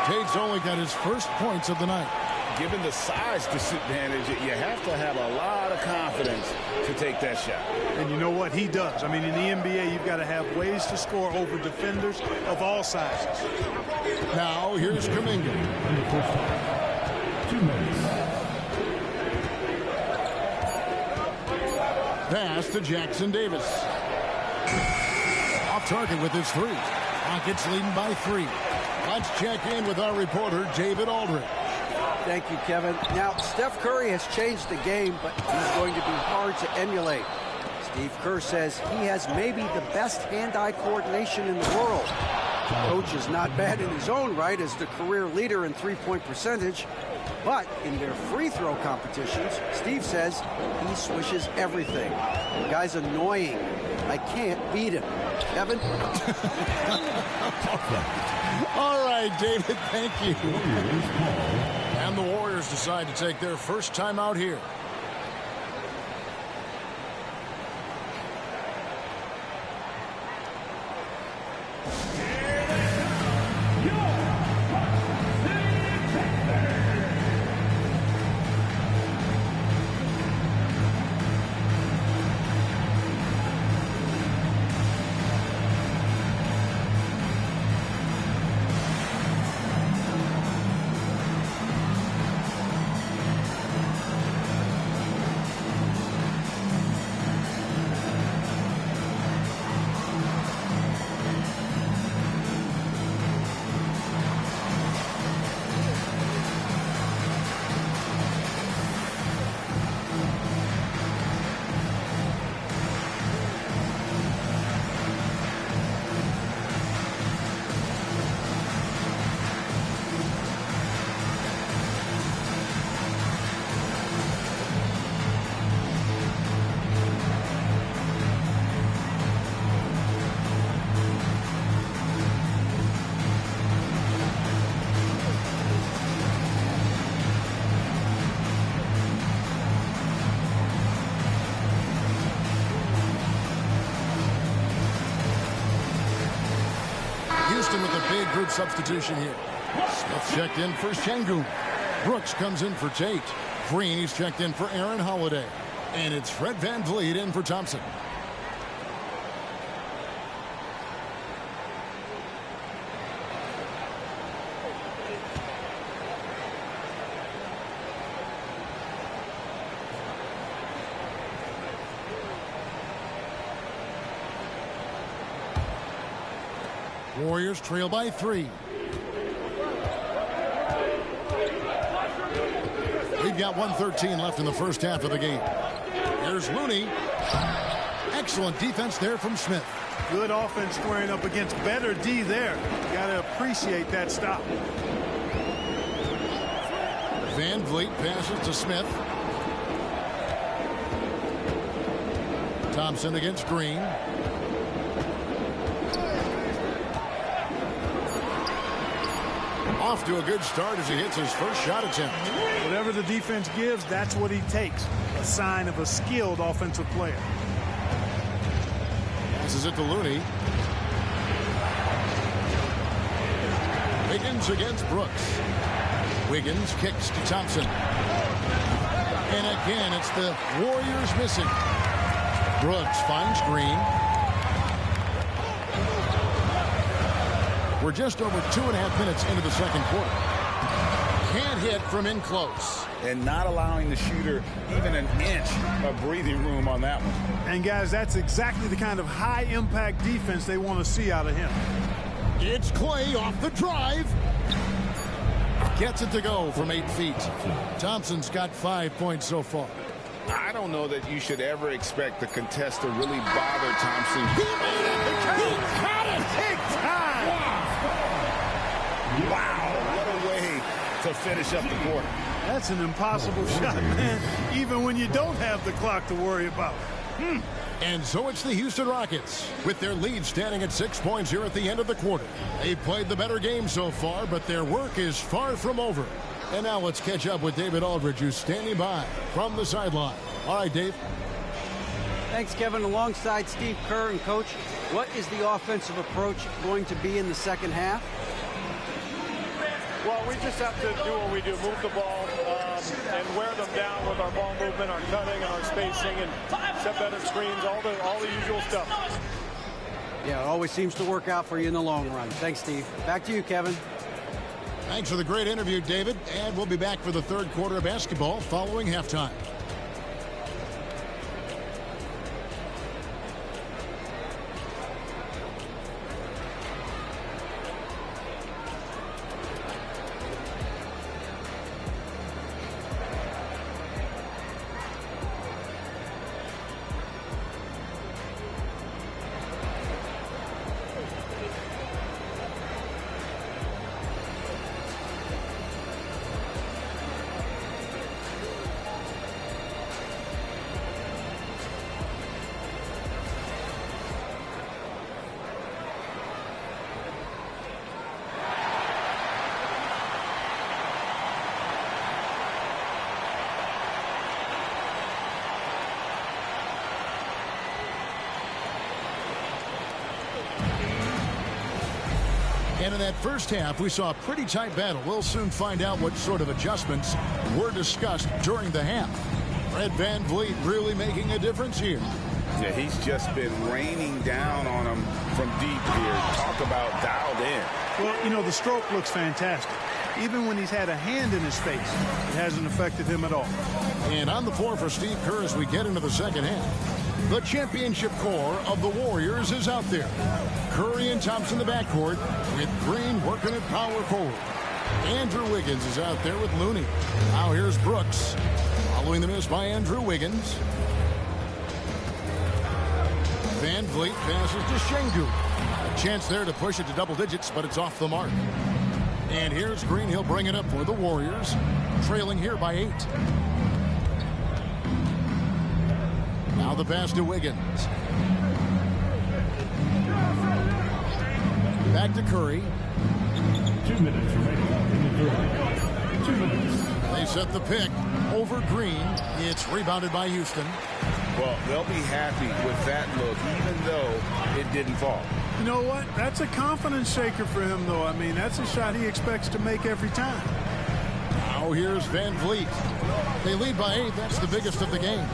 Tate's only got his first points of the night. Given the size disadvantage, you have to have a lot of confidence to take that shot. And you know what? He does. I mean, in the NBA, you've got to have ways to score over defenders of all sizes. Now, here's Kuminga. Pass to Jackson Davis. Off target with his 3. Rockets leading by 3. Let's check in with our reporter, David Aldridge. Thank you, Kevin. Now, Steph Curry has changed the game, but he's going to be hard to emulate. Steve Kerr says he has maybe the best hand-eye coordination in the world. Coach is not bad in his own right as the career leader in three-point percentage, but in their free throw competitions, Steve says he swishes everything. The guy's annoying. I can't beat him. Kevin? All right, David, thank you. And the Warriors decide to take their first time out here. third substitution here. Smith checked in for Şengün. Brooks comes in for Tate. Green, he's checked in for Aaron Holiday. And it's Fred VanVleet in for Thompson. Warriors trail by 3. We've got 1:13 left in the first half of the game. Here's Looney. Excellent defense there from Smith. Good offense squaring up against better D there. Got to appreciate that stop. VanVleet passes to Smith. Thompson against Green. Off to a good start as he hits his first shot attempt. Whatever the defense gives, that's what he takes. A sign of a skilled offensive player. Passes it to Looney. Wiggins against Brooks. Wiggins kicks to Thompson. And again, it's the Warriors missing. Brooks finds Green. We're just over 2.5 minutes into the second quarter. Can't hit from in close. And not allowing the shooter even an inch of breathing room on that one. And guys, that's exactly the kind of high-impact defense they want to see out of him. It's Clay off the drive. Gets it to go from 8 feet. Thompson's got 5 points so far. I don't know that you should ever expect the contest to really bother Thompson. He made it! He got it! Big time! Wow, what a way to finish up the quarter. That's an impossible shot, man, even when you don't have the clock to worry about. And so it's the Houston Rockets, with their lead standing at 6 points here at the end of the quarter. They've played the better game so far, but their work is far from over. And now let's catch up with David Aldridge, who's standing by from the sideline. All right, Dave. Thanks, Kevin. Alongside Steve Kerr and Coach, what is the offensive approach going to be in the second half? Well, we just have to do what we do, move the ball and wear them down with our ball movement, our cutting, and our spacing, and set better screens, all the usual stuff. Yeah, it always seems to work out for you in the long run. Thanks, Steve. Back to you, Kevin. Thanks for the great interview, David. And we'll be back for the third quarter of basketball following halftime. And in that first half, we saw a pretty tight battle. We'll soon find out what sort of adjustments were discussed during the half. Fred VanVleet really making a difference here. Yeah, he's just been raining down on him from deep here. Talk about dialed in. Well, you know, the stroke looks fantastic. Even when he's had a hand in his face, it hasn't affected him at all. And on the floor for Steve Kerr as we get into the second half. The championship core of the Warriors is out there. Curry and Thompson in the backcourt with Green working at power forward. Andrew Wiggins is out there with Looney. Now here's Brooks. Following the miss by Andrew Wiggins. VanVleet passes to Şengün. A chance there to push it to double digits, but it's off the mark. And here's Green. He'll bring it up for the Warriors. Trailing here by 8. Now the pass to Wiggins. Back to Curry. 2 minutes remaining in the third. 2 minutes. They set the pick over Green. It's rebounded by Houston. Well, they'll be happy with that look, even though it didn't fall. You know what? That's a confidence shaker for him, though. I mean, that's a shot he expects to make every time. Now here's Van Vliet. They lead by 8. That's the biggest of the game.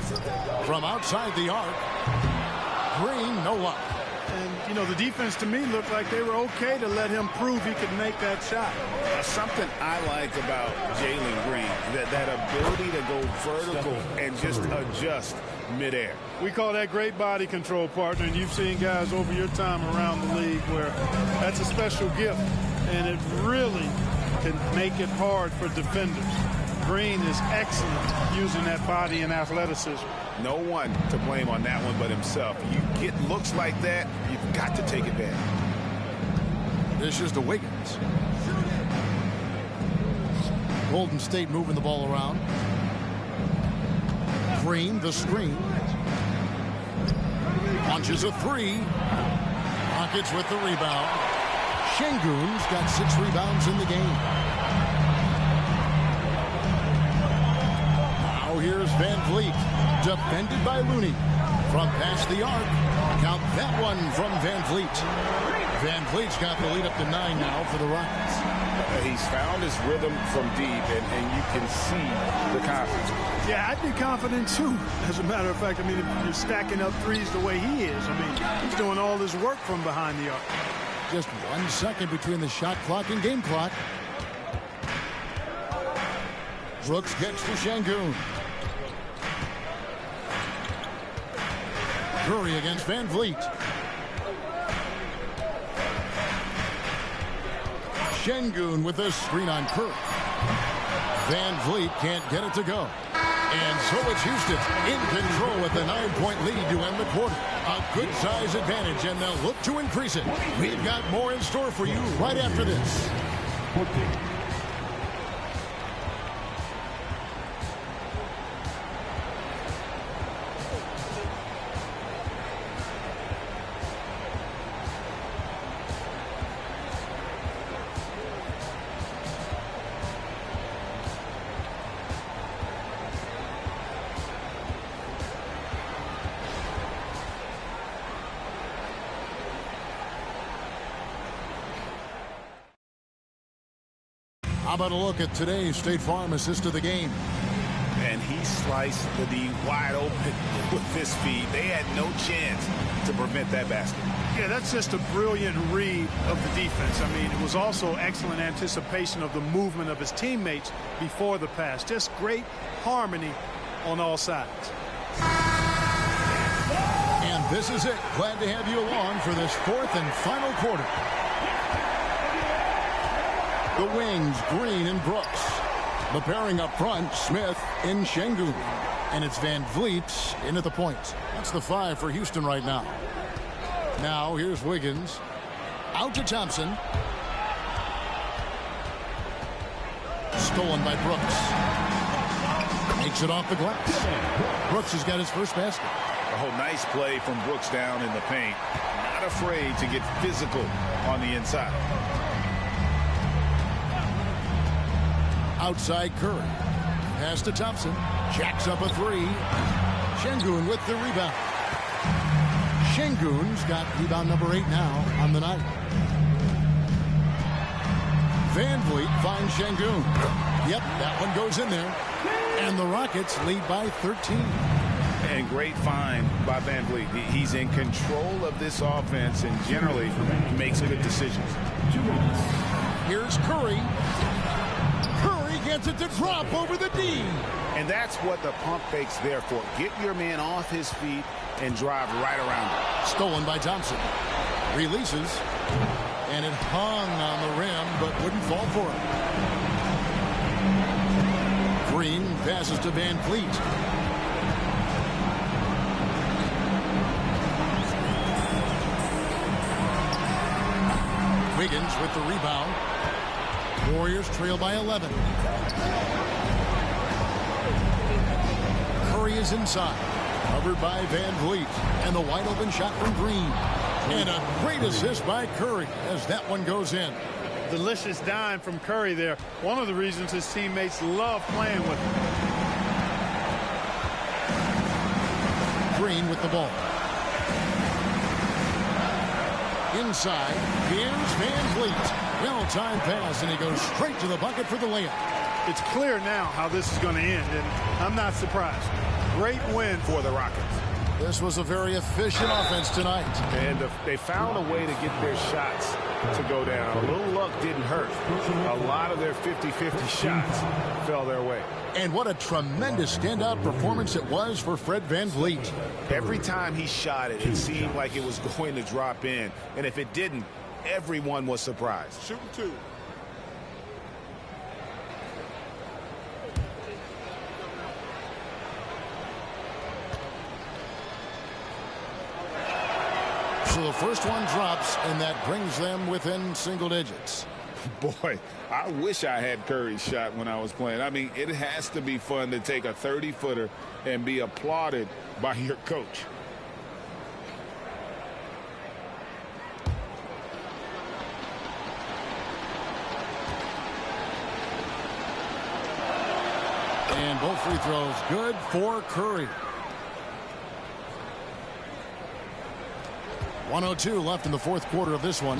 From outside the arc, Green, no luck. And, you know, the defense to me looked like they were okay to let him prove he could make that shot. Something I like about Jalen Green, that ability to go vertical and just adjust midair. We call that great body control, partner, and you've seen guys over your time around the league where that's a special gift, and it really can make it hard for defenders. Green is excellent using that body and athleticism. No one to blame on that one but himself. You get looks like that, you've got to take advantage. This is to Wiggins. Golden State moving the ball around. Green, the screen. Launches a 3. Rockets with the rebound. Şengün's got 6 rebounds in the game. Now here's Van Vliet. Defended by Looney. From past the arc. Count that one from Van Vliet. Van Vliet's got the lead up to 9 now for the Rockets. He's found his rhythm from deep, and you can see the confidence. Yeah, I'd be confident, too. As a matter of fact, I mean, if you're stacking up threes the way he is, I mean, he's doing all his work from behind the arc. Just 1 second between the shot clock and game clock. Brooks gets to Şengün. Curry against Van Vliet. Şengün with a screen on Kirk. Van Vliet can't get it to go. And so it's Houston in control with a 9-point lead to end the quarter. A good size advantage, and they'll look to increase it. We've got more in store for you right after this. How about a look at today's State Farm assist of the game? And he sliced the D wide open with his feet. They had no chance to prevent that basket. Yeah, that's just a brilliant read of the defense. I mean, it was also excellent anticipation of the movement of his teammates before the pass. Just great harmony on all sides. And this is it. Glad to have you along for this 4th and final quarter. The wings, Green and Brooks. The pairing up front, Smith and Şengün. And it's Van Vliet in at the point. That's the 5 for Houston right now. Now here's Wiggins. Out to Thompson. Stolen by Brooks. Makes it off the glass. Brooks has got his first basket. Oh, nice play from Brooks down in the paint. Not afraid to get physical on the inside. Outside Curry. Pass to Thompson. Jacks up a 3. Şengün with the rebound. Şengün's got rebound number 8 now on the night. Van Vliet finds Şengün. Yep, that one goes in there. And the Rockets lead by 13. And great find by Van Vliet. He's in control of this offense and generally makes good decisions. Here's Curry. Gets it to drop over the D. And that's what the pump fake's there for. Get your man off his feet and drive right around him. Stolen by Thompson. Releases. And it hung on the rim, but wouldn't fall for it. Green passes to Van Vliet. Wiggins with the rebound. Warriors trail by 11. Curry is inside. Covered by Van Vliet. And the wide open shot from Green. And a great assist by Curry as that one goes in. Delicious dime from Curry there. One of the reasons his teammates love playing with him. Green with the ball. inside. Here's Van Vliet. Well-timed pass, and he goes straight to the bucket for the layup. It's clear now how this is going to end, and I'm not surprised. Great win for the Rockets. This was a very efficient offense tonight. And they found a way to get their shots to go down. A little luck didn't hurt. A lot of their 50-50 shots fell their way. And what a tremendous standout performance it was for Fred Van Vliet. Every time he shot it, it seemed like it was going to drop in. And if it didn't, everyone was surprised. Shooting two. So the first one drops, and that brings them within single digits. Boy, I wish I had Curry's shot when I was playing. I mean, it has to be fun to take a 30-footer and be applauded by your coach. And both free throws good for Curry. 1:02 left in the fourth quarter of this one.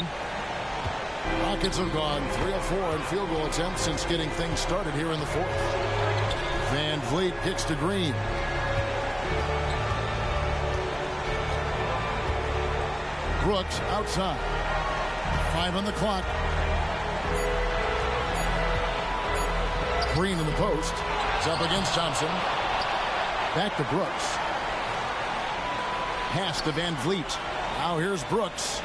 Rockets have gone 3 of 4 in field goal attempts since getting things started here in the fourth. Van Vliet kicks to Green. Brooks outside. 5 on the clock. Green in the post. It's up against Thompson. Back to Brooks. Pass to Van Vliet. Now here's Brooks.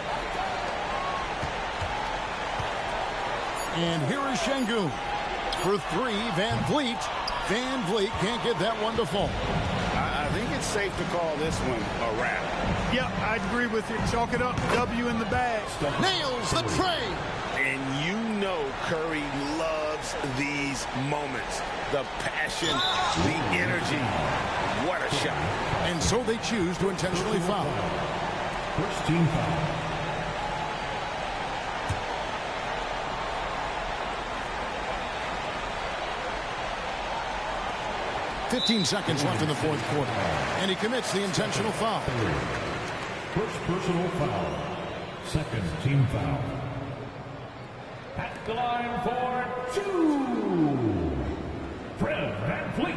And here is Şengün. For 3, Van Vliet. Van Vliet can't get that one to fall. I think it's safe to call this one a wrap. Yep, I'd agree with you. Chalk it up. W in the bag. Nails the tray. And you know Curry loves these moments. The passion, the energy. What a shot. And so they choose to intentionally foul. First team foul. .15 seconds left in the fourth quarter. And he commits the intentional foul. First personal foul. Second team foul. At the line for 2. Fred Van Vliet.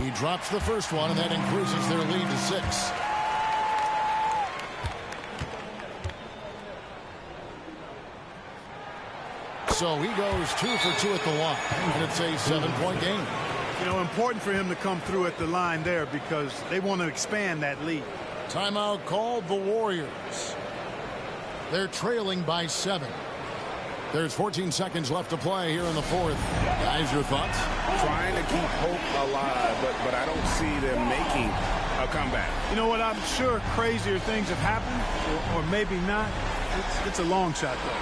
He drops the first one, and that increases their lead to 6. So he goes 2 for 2 at the line, and it's a 7-point game. You know, important for him to come through at the line there because they want to expand that lead. Timeout called the Warriors. They're trailing by 7. There's 14 seconds left to play here in the fourth. Guys, your thoughts? Trying to keep hope alive, but I don't see them making a comeback. You know what? I'm sure crazier things have happened, or maybe not. It's a long shot, though.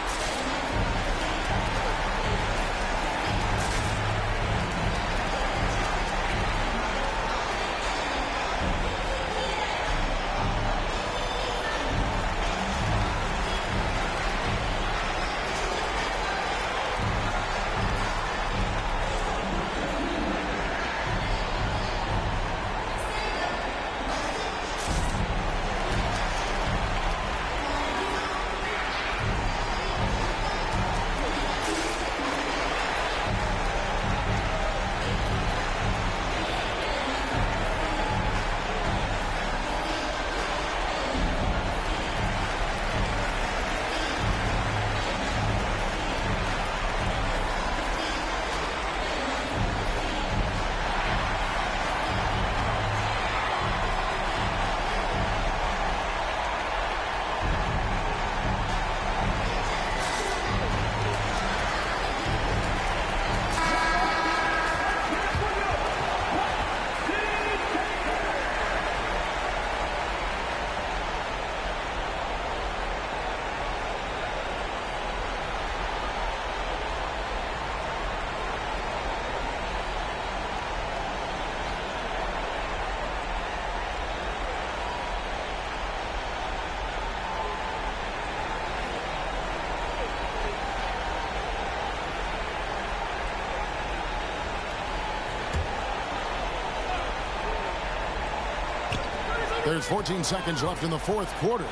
There's 14 seconds left in the fourth quarter.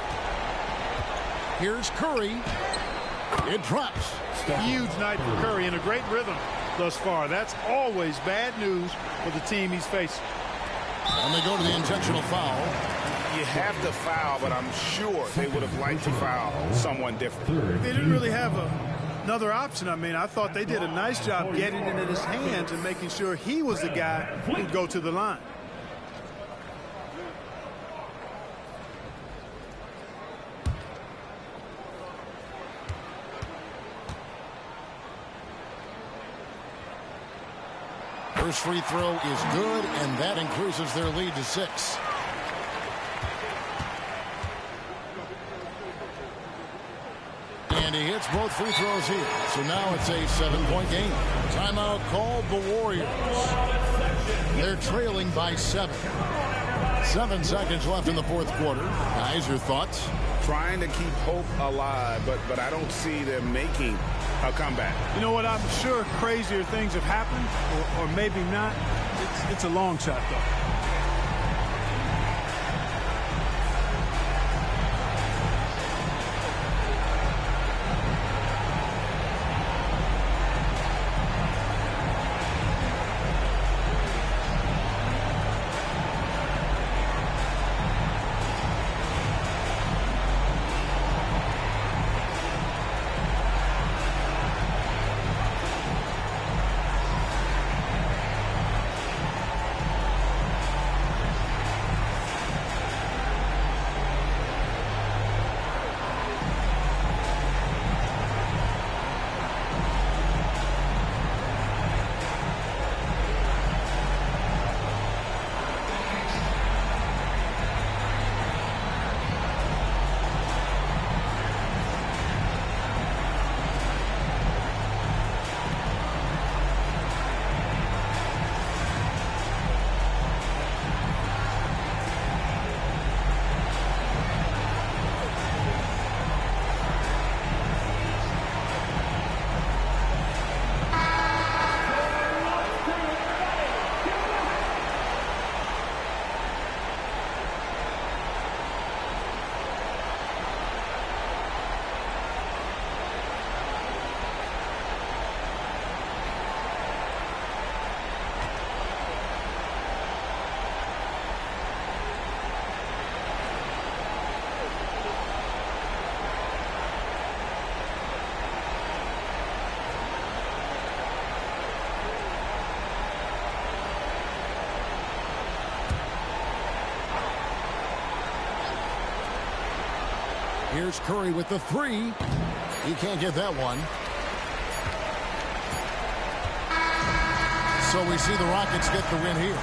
Here's Curry. It drops. Huge night for Curry and a great rhythm thus far. That's always bad news for the team he's facing. And they go to the intentional foul. You have to foul, but I'm sure they would have liked to foul someone different. They didn't really have another option. I mean, I thought they did a nice job getting it in his hands and making sure he was the guy who'd go to the line. First free throw is good, and that increases their lead to 6. And he hits both free throws here. So now it's a 7-point game. Timeout called the Warriors. They're trailing by 7. 7 seconds left in the fourth quarter. Guys, your thoughts? Trying to keep hope alive, but I don't see them making a comeback. You know what? I'm sure crazier things have happened, or maybe not. It's a long shot, though. Here's Curry with the 3. He can't get that one. So we see the Rockets get the win here.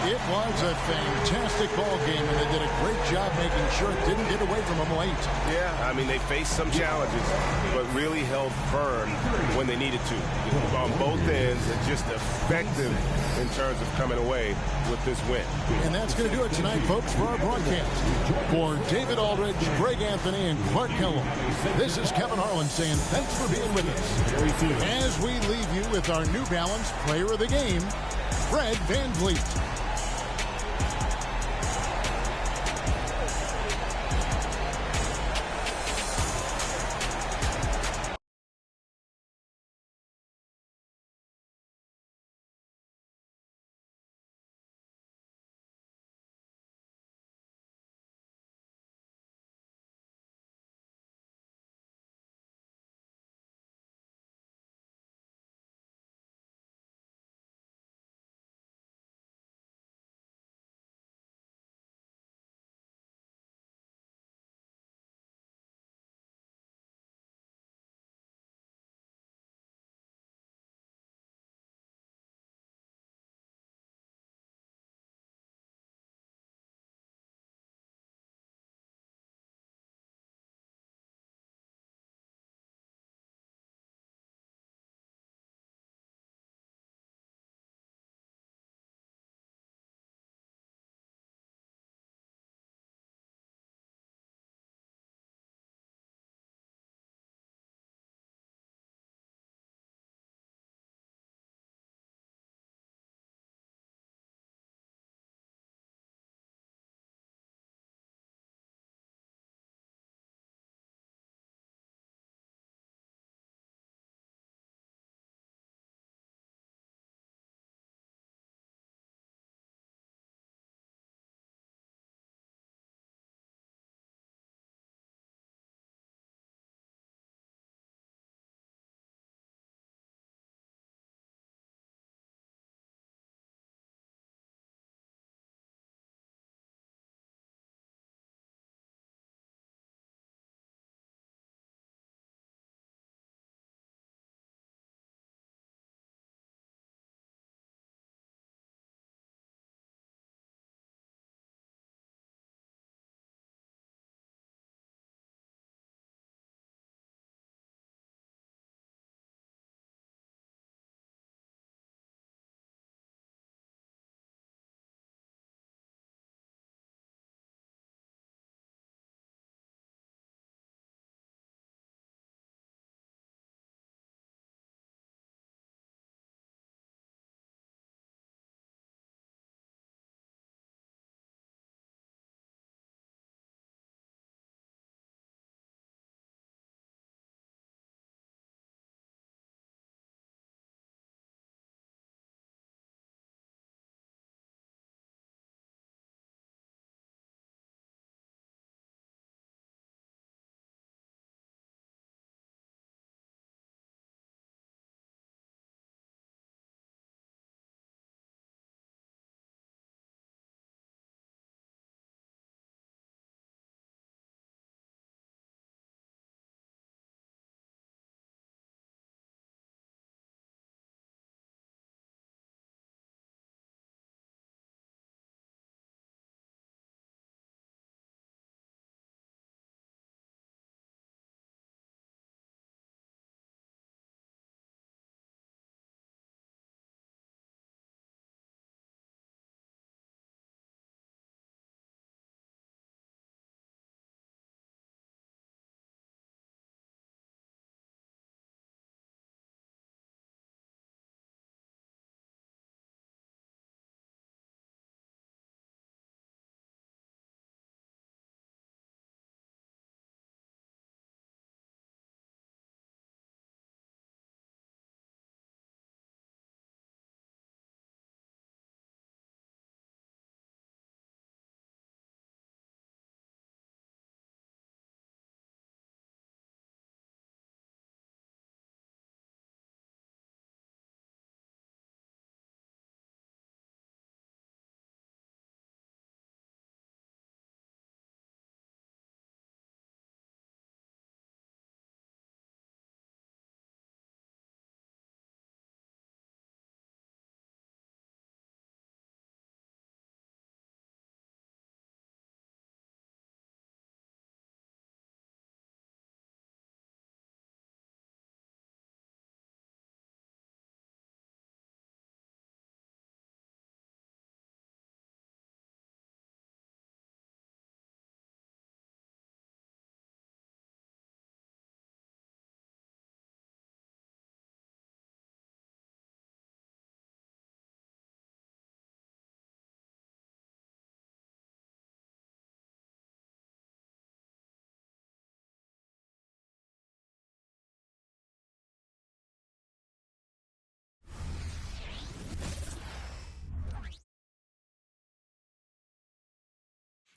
It was a fantastic ball game, and they did a great job making sure it didn't get away from them late. Yeah, I mean, they faced some challenges, but really held firm when they needed to on both ends, and just effective in terms of coming away with this win. And that's going to do it tonight, folks, for our broadcast. For David Aldridge, Greg Anthony, and Clark Kellogg, this is Kevin Harlan saying thanks for being with us. As we leave you with our New Balance Player of the Game, Fred VanVleet.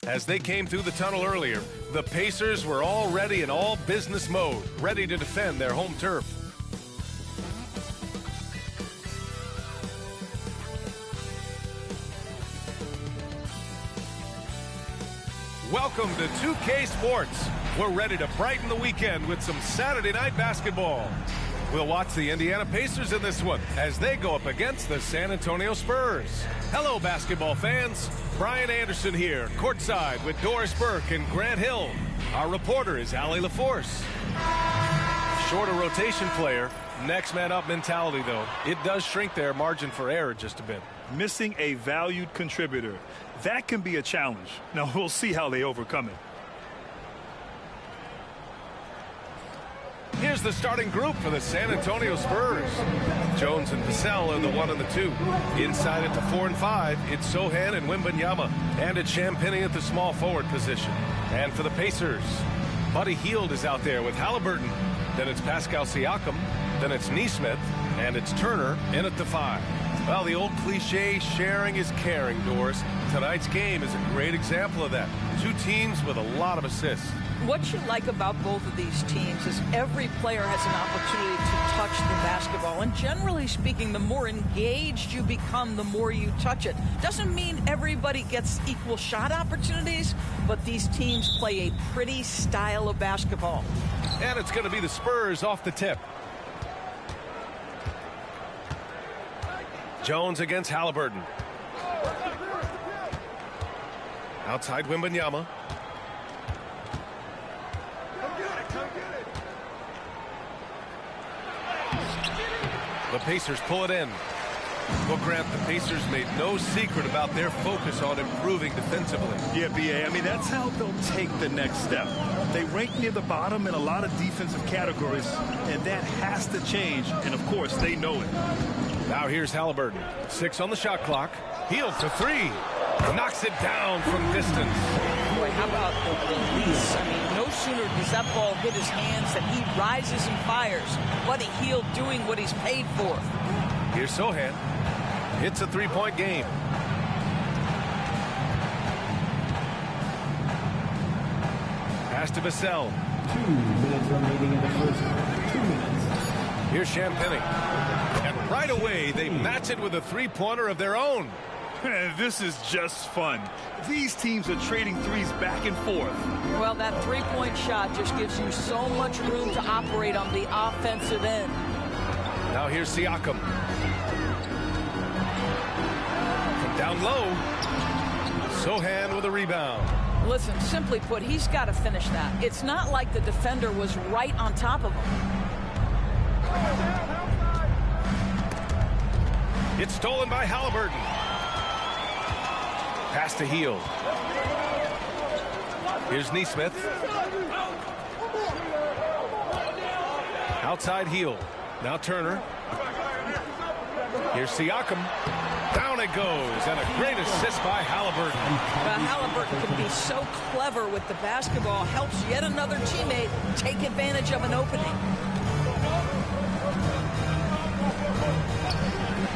As they came through the tunnel earlier, the Pacers were already in all business mode, ready to defend their home turf. Welcome to 2K Sports. We're ready to brighten the weekend with some Saturday night basketball. We'll watch the Indiana Pacers in this one as they go up against the San Antonio Spurs. Hello, basketball fans. Brian Anderson here, courtside with Doris Burke and Grant Hill. Our reporter is Allie LaForce. Shorter rotation player, next man up mentality, though. It does shrink their margin for error just a bit. Missing a valued contributor. That can be a challenge. Now, we'll see how they overcome it. Here's the starting group for the San Antonio Spurs. Jones and Vassell are the 1 and the 2. Inside at the 4 and 5, it's Sochan and Wembanyama. And it's Champagnie at the small forward position. And for the Pacers, Buddy Hield is out there with Halliburton. Then it's Pascal Siakam. Then it's Nesmith. And it's Turner in at the 5. Well, the old cliche, sharing is caring, Doris. Tonight's game is a great example of that. Two teams with a lot of assists. What you like about both of these teams is every player has an opportunity to touch the basketball. And generally speaking, the more engaged you become, the more you touch it. Doesn't mean everybody gets equal shot opportunities, but these teams play a pretty style of basketball. And it's going to be the Spurs off the tip. Jones against Halliburton. Outside Wembanyama. The Pacers pull it in. Well, Grant, the Pacers made no secret about their focus on improving defensively. Yeah, B.A., I mean, that's how they'll take the next step. They rank near the bottom in a lot of defensive categories, and that has to change, and of course, they know it. Now here's Halliburton. 6 on the shot clock. Hield to 3. Knocks it down from distance. Boy, how about the release? I mean, no sooner does that ball hit his hands than he rises and fires. Buddy Hield doing what he's paid for. Here's Sochan. It's a three-point game. Pass to Vassell. 2 minutes remaining in the first. 2 minutes. Here's Champagnie. And right away, they match it with a three-pointer of their own. This is just fun. These teams are trading threes back and forth. Well, that three-point shot just gives you so much room to operate on the offensive end. Now here's Siakam. From down low. Sochan with a rebound. Listen, simply put, he's got to finish that. It's not like the defender was right on top of him. It's stolen by Halliburton. Pass to Hield. Here's Nesmith. Outside Hield. Now Turner. Here's Siakam. Down it goes. And a great assist by Halliburton. Halliburton can be so clever with the basketball. Helps yet another teammate take advantage of an opening.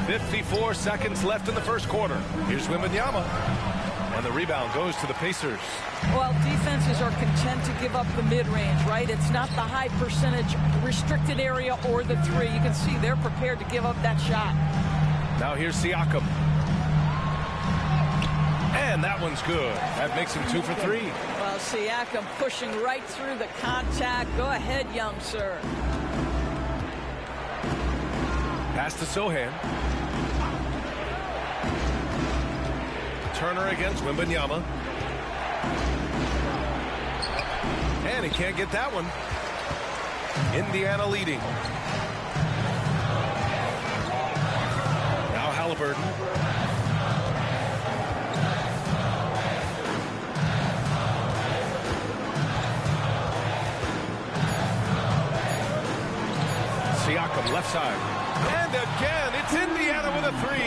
54 seconds left in the first quarter. Here's Wembanyama. And the rebound goes to the Pacers. Well, defenses are content to give up the mid-range, right? It's not the high percentage restricted area or the three. You can see they're prepared to give up that shot. Now here's Siakam. And that one's good. That makes him 2 for 3. Well, Siakam pushing right through the contact. Go ahead, young sir. Pass to Sochan. Turner against Wembanyama. And he can't get that one. Indiana leading. Now Halliburton. Siakam left side. And again, it's Indiana with a 3.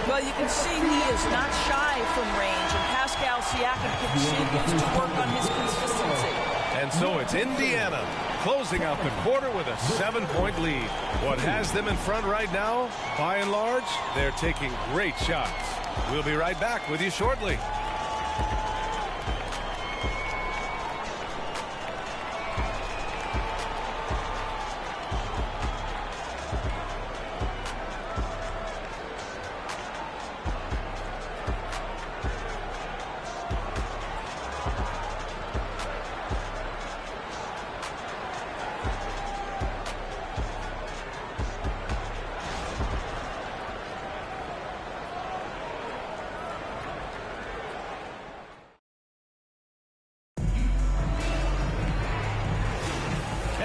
Well, you can see he is not shy from range, and Pascal Siakam continues to work on his consistency. And so it's Indiana closing out the quarter with a 7-point lead. What has them in front right now, by and large, they're taking great shots. We'll be right back with you shortly.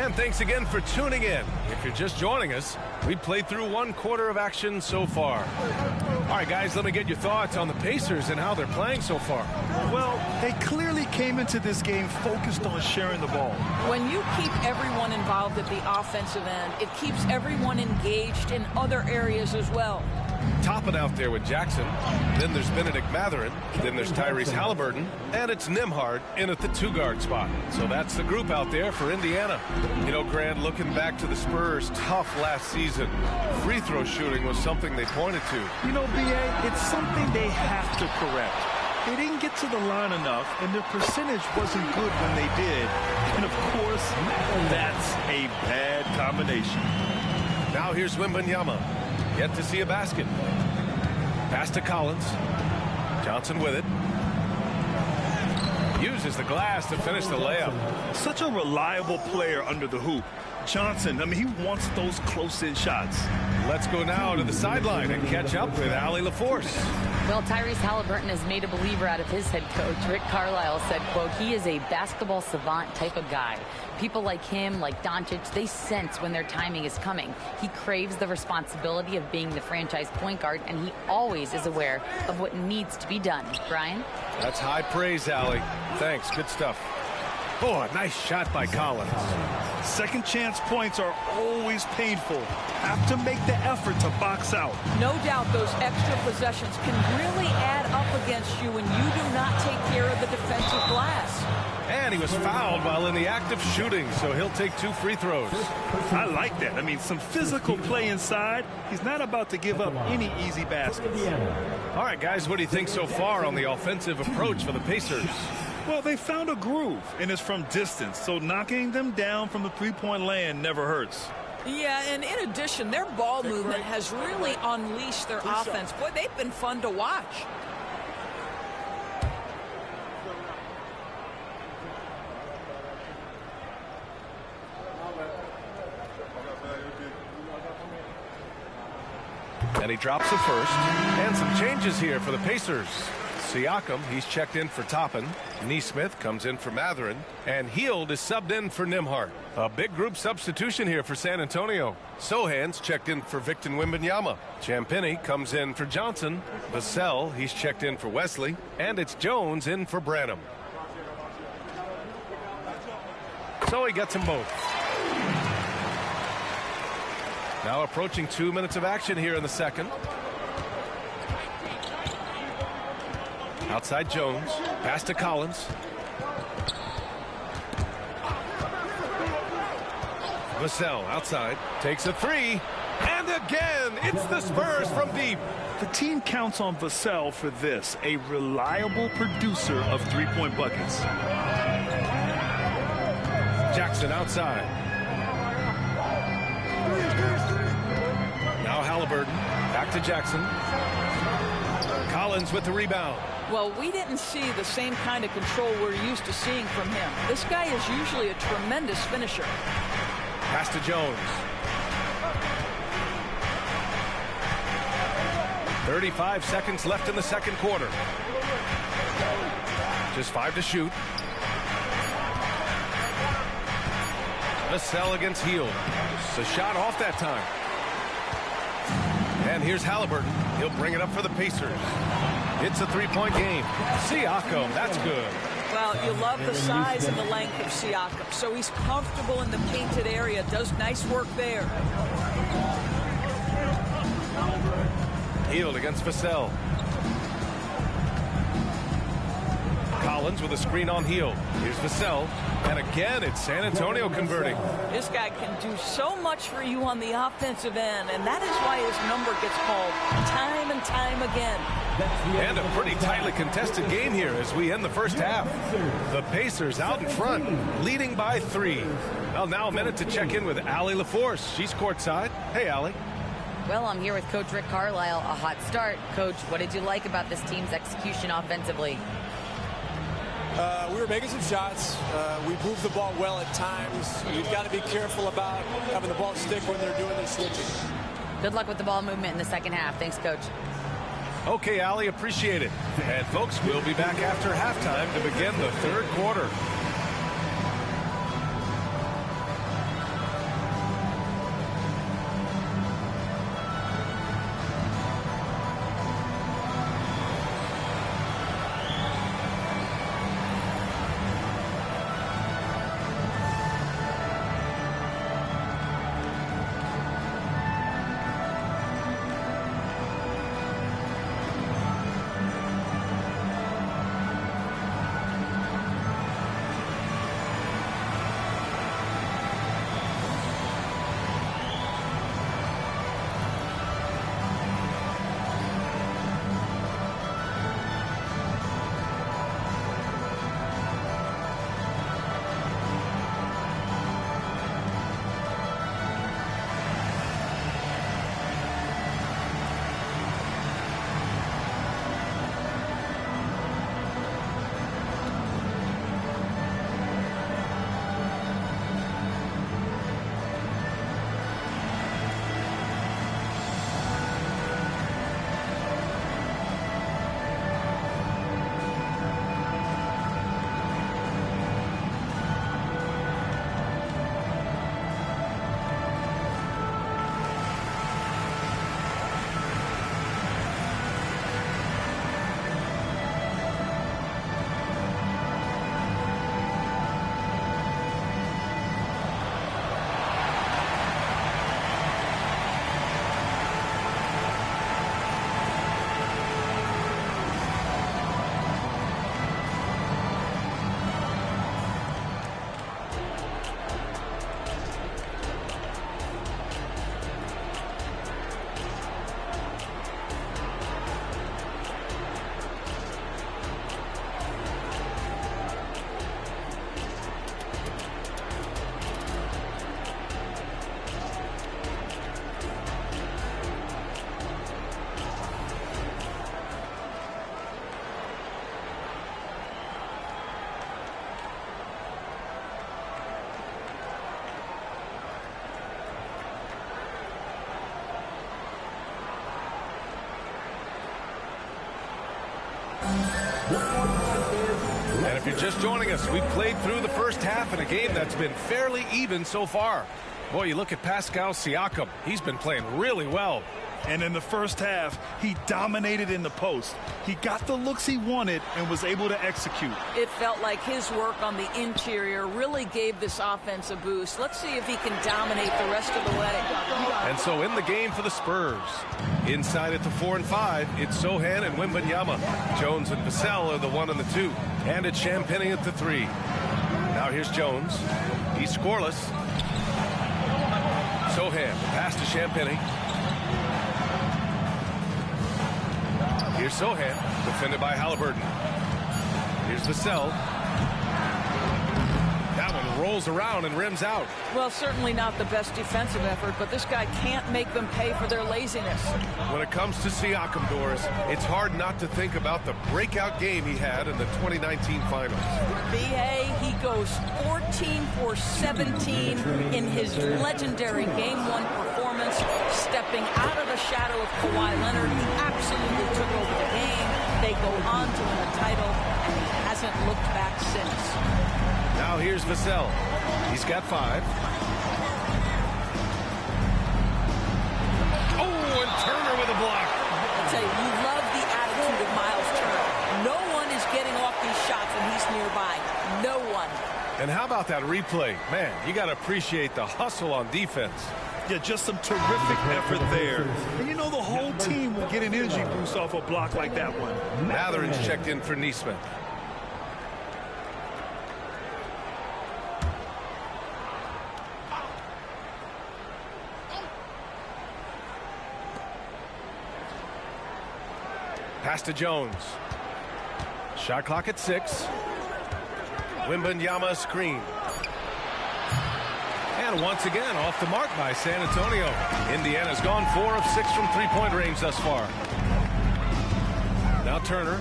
And thanks again for tuning in. If you're just joining us, we've played through 1 quarter of action so far. All right, guys, let me get your thoughts on the Pacers and how they're playing so far. Well, they clearly came into this game focused on sharing the ball. When you keep everyone involved at the offensive end, it keeps everyone engaged in other areas as well. Topping out there with Jackson. Then there's Benedict Mathurin. Then there's Tyrese Halliburton. And it's Nembhard in at the 2-guard spot. So that's the group out there for Indiana. You know, Grant, looking back to the Spurs' tough last season, free throw shooting was something they pointed to. You know, B.A., it's something they have to correct. They didn't get to the line enough, and their percentage wasn't good when they did. And, of course, that's a bad combination. Now here's Wembanyama. Yet to see a basket. Pass to Collins. Johnson with it. Uses the glass to finish the layup. Such a reliable player under the hoop. Johnson, I mean, he wants those close-in shots. Let's go now to the sideline and catch up with Allie LaForce. Well, Tyrese Halliburton has made a believer out of his head coach. Rick Carlisle said, quote, he is a basketball savant type of guy. People like him, like Doncic, they sense when their timing is coming. He craves the responsibility of being the franchise point guard, and he always is aware of what needs to be done. Brian? That's high praise, Allie. Thanks. Good stuff. Oh, a nice shot by Collins. Second chance points are always painful. Have to make the effort to box out. No doubt those extra possessions can really add up against you when you do not take care of the defensive glass. And he was fouled while in the act of shooting, so he'll take 2 free throws. I like that. I mean, some physical play inside. He's not about to give up any easy baskets. All right, guys, what do you think so far on the offensive approach for the Pacers? Well, they found a groove, and it's from distance, so knocking them down from the three-point land never hurts. Yeah, and in addition, their ball movement has really unleashed their offense. Boy, they've been fun to watch. And he drops the first. And some changes here for the Pacers. Siakam, he's checked in for Toppin. Nesmith comes in for Mathurin. And Hield is subbed in for Nembhard. A big group substitution here for San Antonio. Sohan's checked in for Victor Wembanyama. Champagnie comes in for Johnson. Vassell, he's checked in for Wesley. And it's Jones in for Branham. So he gets them both. Now approaching 2 minutes of action here in the second. Outside Jones. Pass to Collins. Vassell outside. Takes a 3. And again, it's the Spurs from deep. The team counts on Vassell for this, a reliable producer of three-point buckets. Jackson outside. Now Halliburton. Back to Jackson. Collins with the rebound. Well, we didn't see the same kind of control we're used to seeing from him. This guy is usually a tremendous finisher. Pass to Jones. 35 seconds left in the second quarter. Just 5 to shoot. Vassell against Hield. The shot off that time. And here's Halliburton. He'll bring it up for the Pacers. It's a 3-point game. Siakam, that's good. Well, you love the size and the length of Siakam. So he's comfortable in the painted area. Does nice work there. Hield against Vassell. Collins with a screen on Hield. Here's Vassell. And again, it's San Antonio converting. This guy can do so much for you on the offensive end, and that is why his number gets called time and time again. And a pretty tightly contested game here as we end the first half. The Pacers out in front, leading by 3. Well, now a minute to check in with Allie LaForce. She's courtside. Hey, Allie. Well, I'm here with Coach Rick Carlisle. A hot start. Coach, what did you like about this team's execution offensively? We were making some shots. We moved the ball well at times. You've got to be careful about having the ball stick when they're doing their switching. Good luck with the ball movement in the second half. Thanks, Coach. Okay, Allie, appreciate it. And, folks, we'll be back after halftime to begin the third quarter. And if you're just joining us, we've played through the first half in a game that's been fairly even so far. Boy, you look at Pascal Siakam. He's been playing really well. And in the first half, he dominated in the post. He got the looks he wanted and was able to execute. It felt like his work on the interior really gave this offense a boost. Let's see if he can dominate the rest of the way. And so in the game for the Spurs, inside at the 4 and 5, it's Sochan and Wembanyama. Jones and Vassell are the 1 and the 2. And it's Champagnie at the 3. Now here's Jones. He's scoreless. Sochan, pass to Champagnie. Here's Sochan, defended by Halliburton. Here's Vassell. That one rolls around and rims out. Well, certainly not the best defensive effort, but this guy can't make them pay for their laziness. When it comes to Siakam, Doris, it's hard not to think about the breakout game he had in the 2019 finals. B.A., he goes 14 for 17 in his legendary Game 1 performance, stepping out of the shadow of Kawhi Leonard. He absolutely took over the game. They go on to win the title, and he hasn't looked back since. Now here's Vassell. He's got 5. Oh, and Turner with a block. I'll tell you, you love the attitude of Miles Turner. No one is getting off these shots when he's nearby. No one. And how about that replay? Man, you got to appreciate the hustle on defense. Yeah, just some terrific effort there. And you know the whole team will get an energy boost off a block like that one. Mathurin's checked in for Nesmith. Pass to Jones. Shot clock at 6. Wembanyama screen. And once again, off the mark by San Antonio. Indiana's gone 4 of 6 from three-point range thus far. Now Turner.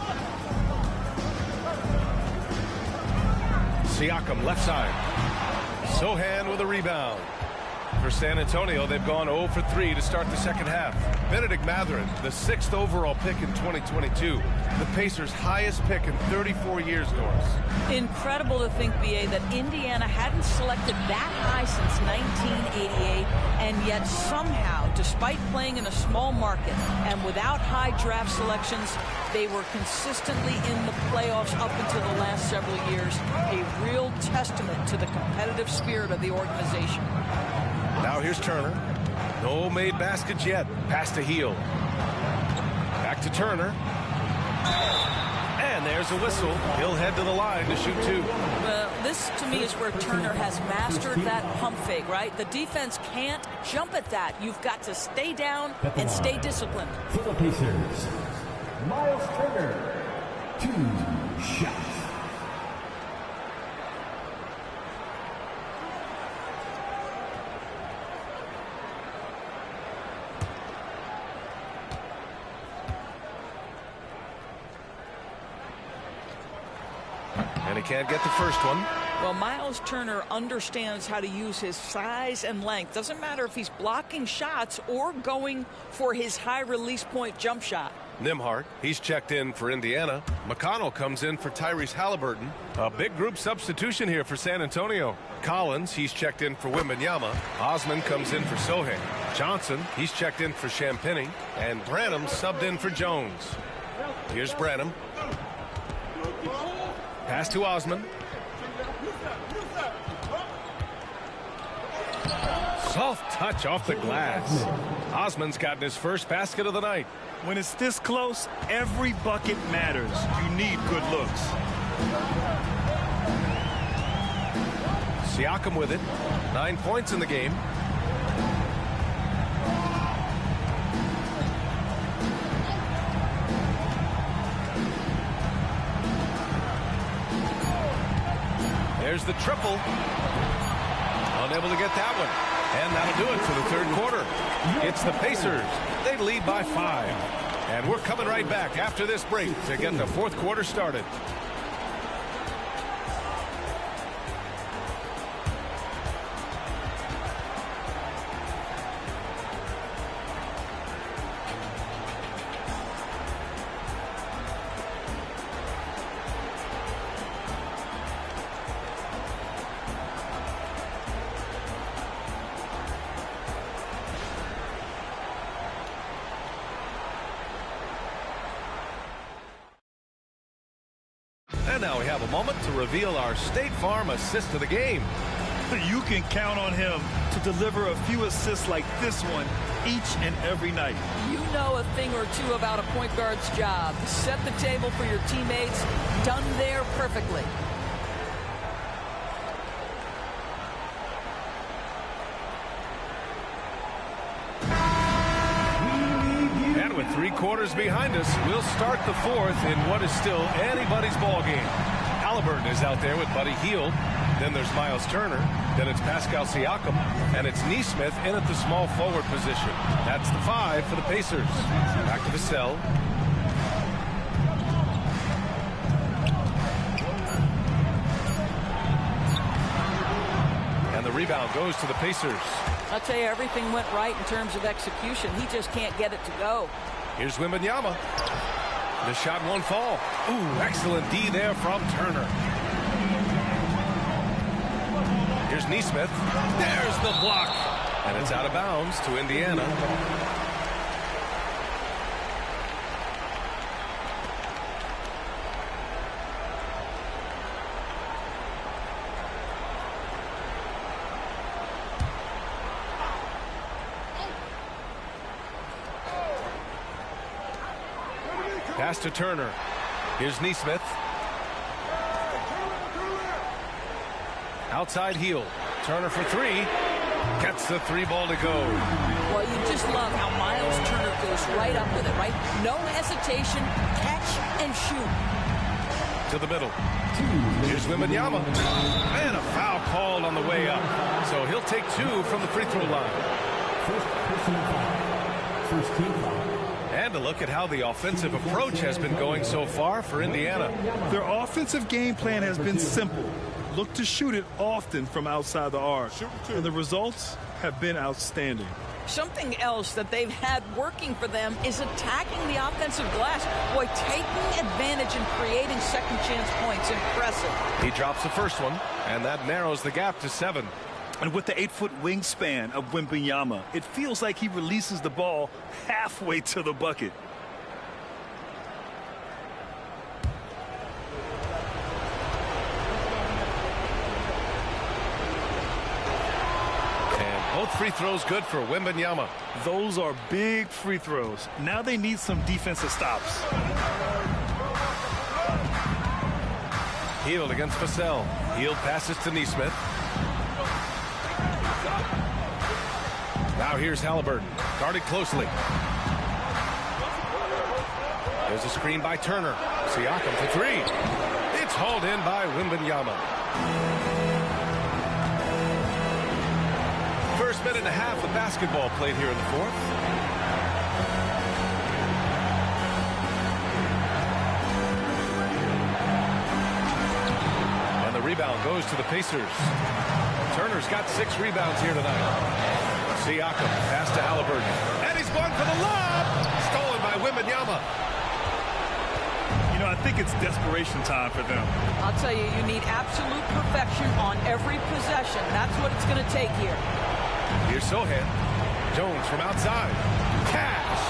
Siakam left side. Sochan with a rebound. For San Antonio, they've gone 0 for 3 to start the second half. Bennedict Mathurin, the 6th overall pick in 2022. The Pacers' highest pick in 34 years, Doris. Incredible to think, B.A., that Indiana hadn't selected that high since 1988, and yet somehow, despite playing in a small market and without high draft selections, they were consistently in the playoffs up until the last several years. A real testament to the competitive spirit of the organization. Now here's Turner. No made baskets yet. Pass to Hield. Back to Turner. And there's a whistle. He'll head to the line to shoot 2. Well, this to me is where Turner has mastered that pump fake, right? The defense can't jump at that. You've got to stay down and stay disciplined. For the Pacers, Miles Turner, 2 shots. And he can't get the first one. Well, Miles Turner understands how to use his size and length. Doesn't matter if he's blocking shots or going for his high release point jump shot. Nembhard, he's checked in for Indiana. McConnell comes in for Tyrese Halliburton. A big group substitution here for San Antonio. Collins, he's checked in for Wembanyama. Osman comes in for Sochan. Johnson, he's checked in for Champagnie. And Branham subbed in for Jones. Here's Branham. Pass to Osman. Soft touch off the glass. Osman's gotten his first basket of the night. When it's this close, every bucket matters. You need good looks. Siakam with it. 9 points in the game. There's the triple. Unable to get that one. And that'll do it for the third quarter. It's the Pacers. They lead by 5. And we're coming right back after this break to get the fourth quarter started. And now we have a moment to reveal our State Farm assist of the game. You can count on him to deliver a few assists like this one each and every night. You know a thing or two about a point guard's job. Set the table for your teammates. Done there perfectly. And with 3 quarters behind us, we'll start the 4th in what is still anybody's ball game. Halliburton is out there with Buddy Hield. Then there's Miles Turner. Then it's Pascal Siakam. And it's Nesmith in at the small forward position. That's the 5 for the Pacers. Back to Vassell. And the rebound goes to the Pacers. I'll tell you, everything went right in terms of execution. He just can't get it to go. Here's Wembanyama. The shot won't fall. Ooh, excellent D there from Turner. Here's Nesmith. There's the block. And it's out of bounds to Indiana. Pass to Turner. Here's Nesmith. Outside Hield. Turner for 3. Gets the 3 ball to go. Well, you just love how Miles Turner goes right up with it, right? No hesitation. Catch and shoot. To the middle. Here's Wembanyama. And a foul called on the way up. So he'll take 2 from the free throw line. First team foul. And a look at how the offensive approach has been going so far for Indiana. Their offensive game plan has been simple. Look to shoot it often from outside the arc. And the results have been outstanding. Something else that they've had working for them is attacking the offensive glass. Boy, taking advantage and creating second chance points. Impressive. He drops the first one, and that narrows the gap to 7. And with the 8-foot wingspan of Wembanyama, it feels like he releases the ball halfway to the bucket. And both free throws good for Wembanyama. Those are big free throws. Now they need some defensive stops. Hield against Vassell. Hield passes to Nesmith. Now here's Halliburton, guarded closely. There's a screen by Turner. Siakam for 3. It's hauled in by Wembanyama. First minute and a half of basketball played here in the 4th. And the rebound goes to the Pacers. Turner's got 6 rebounds here tonight. Siakam, pass to Halliburton. And he's going for the lob. Stolen by Wembanyama. You know, I think it's desperation time for them. I'll tell you, you need absolute perfection on every possession. That's what it's going to take here. Here's Sohan. Jones from outside. Cash.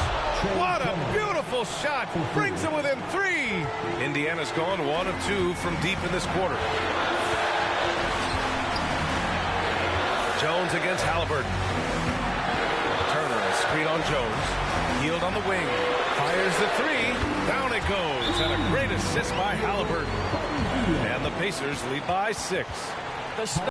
What a beautiful shot. Brings it within 3. Indiana's gone 1 of 2 from deep in this quarter. Jones against Halliburton. Turner, a screen on Jones. Hield on the wing. Fires the 3. Down it goes. And a great assist by Halliburton. And the Pacers lead by 6.